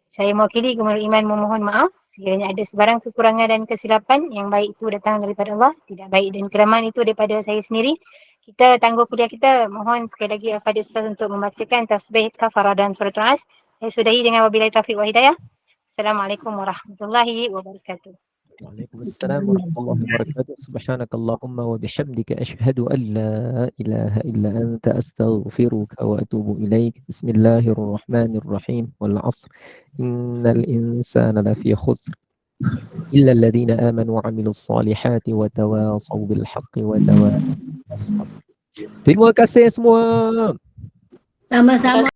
Saya mewakili Gemenur Iman memohon maaf sekiranya ada sebarang kekurangan dan kesilapan. Yang baik itu datang daripada Allah, tidak baik dan kelemahan itu daripada saya sendiri. Kita tangguh kuliah kita, mohon sekali lagi Al-Fadhil Ustaz untuk membacakan tasbih, kafarah dan surat Al-As. Saya sudahi dengan wabillahi taufiq wa hidayah. Assalamualaikum warahmatullahi wabarakatuh. Waalaikumsalam warahmatullahi wabarakatuh. Subhanakallahumma wa bihamdika asyhadu an la ilaha illa anta astaghfiruka wa atubu ilaik. Bismillahirrahmanirrahim. Wal 'asr. Innal insana lafi khusr. Illa alladhina amanu wa 'amilus salihati wa tawasaw bil haqqi wa tawasaw bis sabr. Terima kasih semua. Sama-sama.